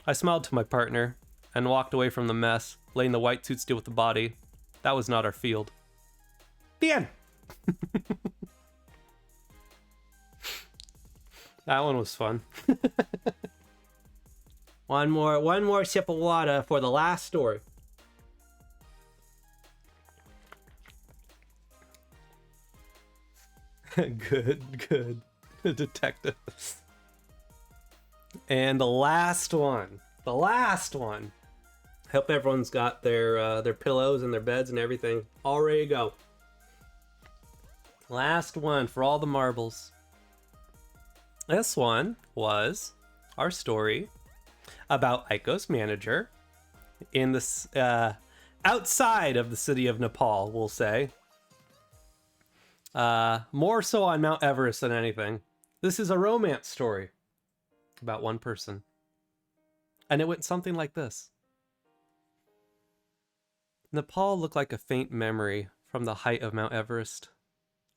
to my partner and walked away from the mess, letting the white suits deal with the body. That was not our field. The end! That one was fun. One more sip of water for the last story. Good. Detective. And the last one. Hope everyone's got their pillows and their beds and everything all ready to go. Last one for all the marbles. This one was our story about Iko's manager in this outside of the city of Nepal, we'll say. More so on Mount Everest than anything. This is a romance story about one person. And it went something like this. Nepal looked like a faint memory from the height of Mount Everest.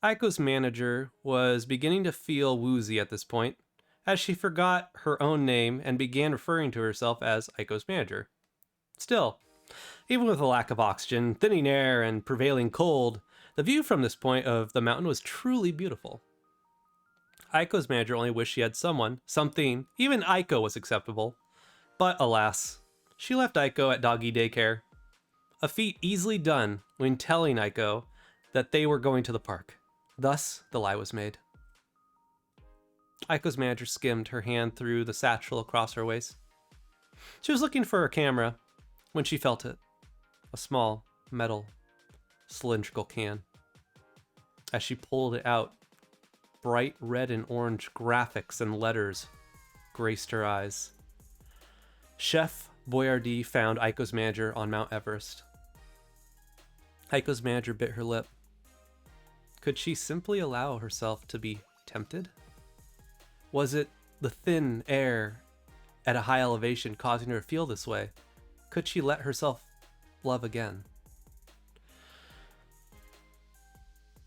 Iko's manager was beginning to feel woozy at this point, as she forgot her own name and began referring to herself as Iko's manager. Still, even with a lack of oxygen, thinning air, and prevailing cold, the view from this point of the mountain was truly beautiful. Iko's manager only wished she had someone, something, even Iko was acceptable. But alas, she left Iko at doggy daycare. A feat easily done when telling Iko that they were going to the park. Thus, the lie was made. Iko's manager skimmed her hand through the satchel across her waist. She was looking for her camera when she felt it. A small, metal, cylindrical can. As she pulled it out, bright red and orange graphics and letters graced her eyes. Chef Boyardee found Iko's manager on Mount Everest. Iko's manager bit her lip. Could she simply allow herself to be tempted? Was it the thin air at a high elevation causing her to feel this way? Could she let herself love again?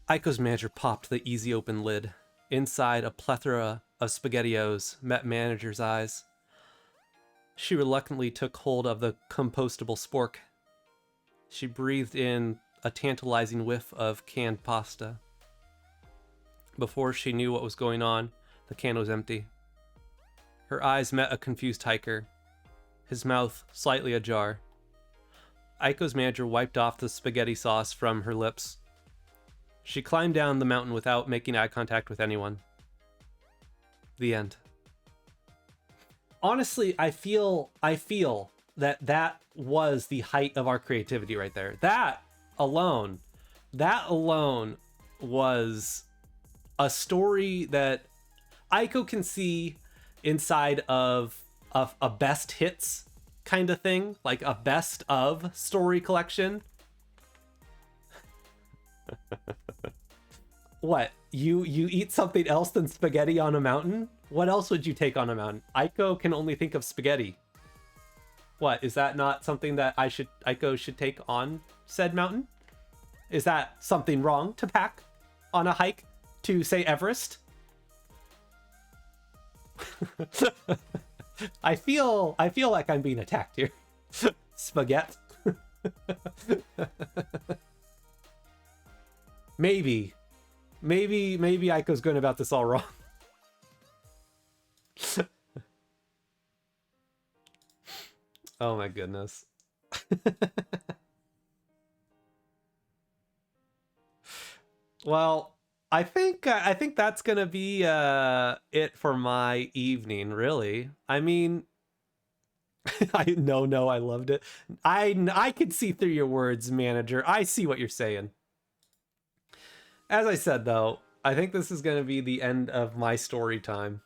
Iko's manager popped the easy open lid. Inside, a plethora of SpaghettiOs met manager's eyes. She reluctantly took hold of the compostable spork. She breathed in a tantalizing whiff of canned pasta. Before she knew what was going on, the can was empty. Her eyes met a confused hiker, his mouth slightly ajar. Iko's manager wiped off the spaghetti sauce from her lips. She climbed down the mountain without making eye contact with anyone. The end. Honestly, I feel that was the height of our creativity right there. That alone was a story that Iko can see inside of a best hits kind of thing, like a best of story collection. What? You eat something else than spaghetti on a mountain? What else would you take on a mountain? Iko can only think of spaghetti. What? Is that not something that Iko should take on said mountain? Is that something wrong to pack on a hike to, say, Everest? I feel like I'm being attacked here. Spaghetti. Maybe Aiko's going about this all wrong. Oh my goodness. Well, I think that's gonna be it for my evening, really. I mean, No, I loved it. I could see through your words, manager. I see what you're saying. As I said, though, I think this is going to be the end of my story time.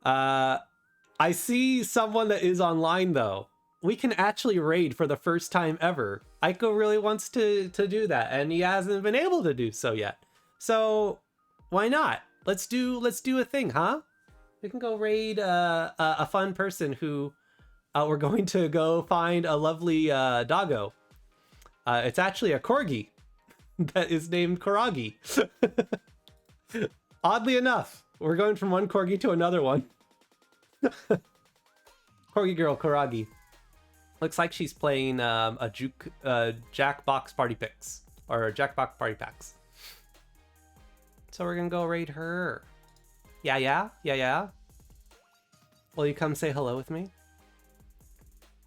I see someone that is online, though. We can actually raid for the first time ever. Iko really wants to do that, and he hasn't been able to do so yet. So why not? Let's do a thing, huh? We can go raid a fun person who we're going to go find a lovely doggo. It's actually a corgi that is named Kuragi. Oddly enough, we're going from one corgi to another one. Corgi girl Kuragi. Looks like she's playing a Jackbox Party Picks. Or Jackbox Party Packs. So we're gonna go raid her. Yeah. Will you come say hello with me?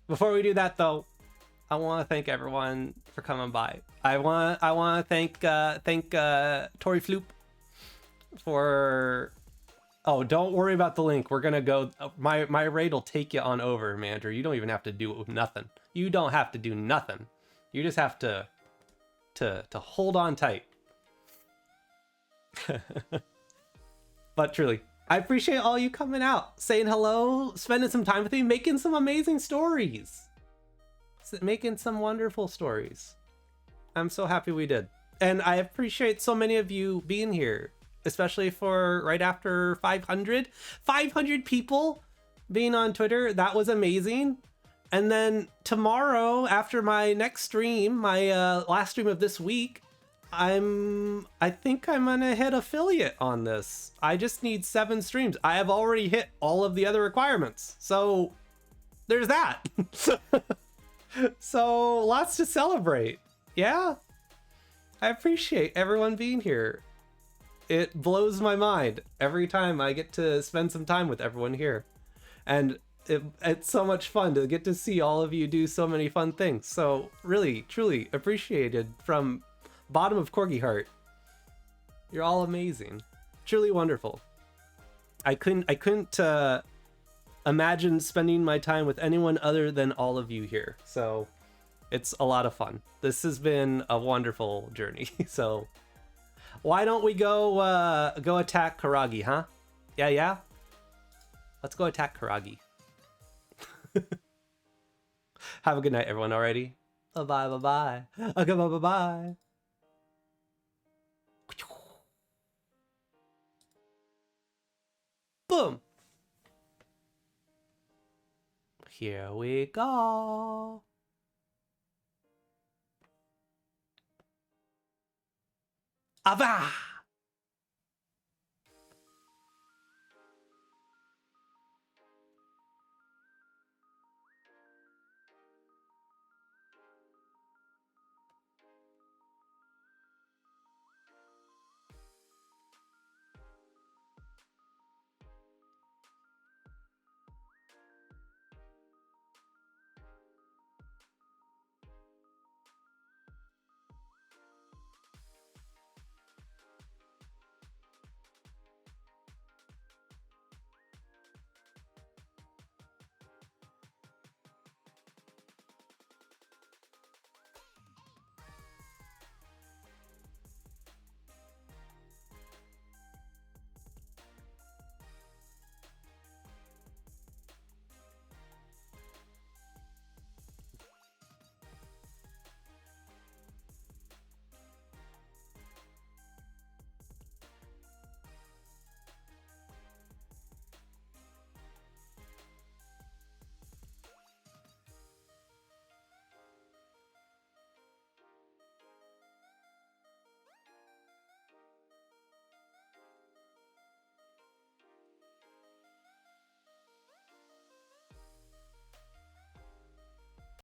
Before we do that, though, I want to thank everyone for coming by. I want to thank Tori Floop for. Oh, don't worry about the link. We're gonna go. My raid will take you on over, manager. You don't even have to do nothing. You don't have to do nothing. You just have to hold on tight. But truly, I appreciate all you coming out, saying hello, spending some time with me, making some amazing stories, making some wonderful stories. I'm so happy we did, and I appreciate so many of you being here. Especially for right after 500 people being on Twitter. That was amazing. And then tomorrow, after my next stream, my last stream of this week, I think I'm gonna hit affiliate on this. I just need 7 streams. I have already hit all of the other requirements. So there's that. So lots to celebrate. Yeah. I appreciate everyone being here. It blows my mind every time I get to spend some time with everyone here. And it's so much fun to get to see all of you do so many fun things. So really, truly appreciated from bottom of Corgi heart. You're all amazing. Truly wonderful. I couldn't imagine spending my time with anyone other than all of you here. So it's a lot of fun. This has been a wonderful journey. So why don't we go attack Kuragi, huh? Yeah? Let's go attack Kuragi. Have a good night, everyone, already. Bye-bye. Okay, bye-bye. Boom. Here we go. Ava!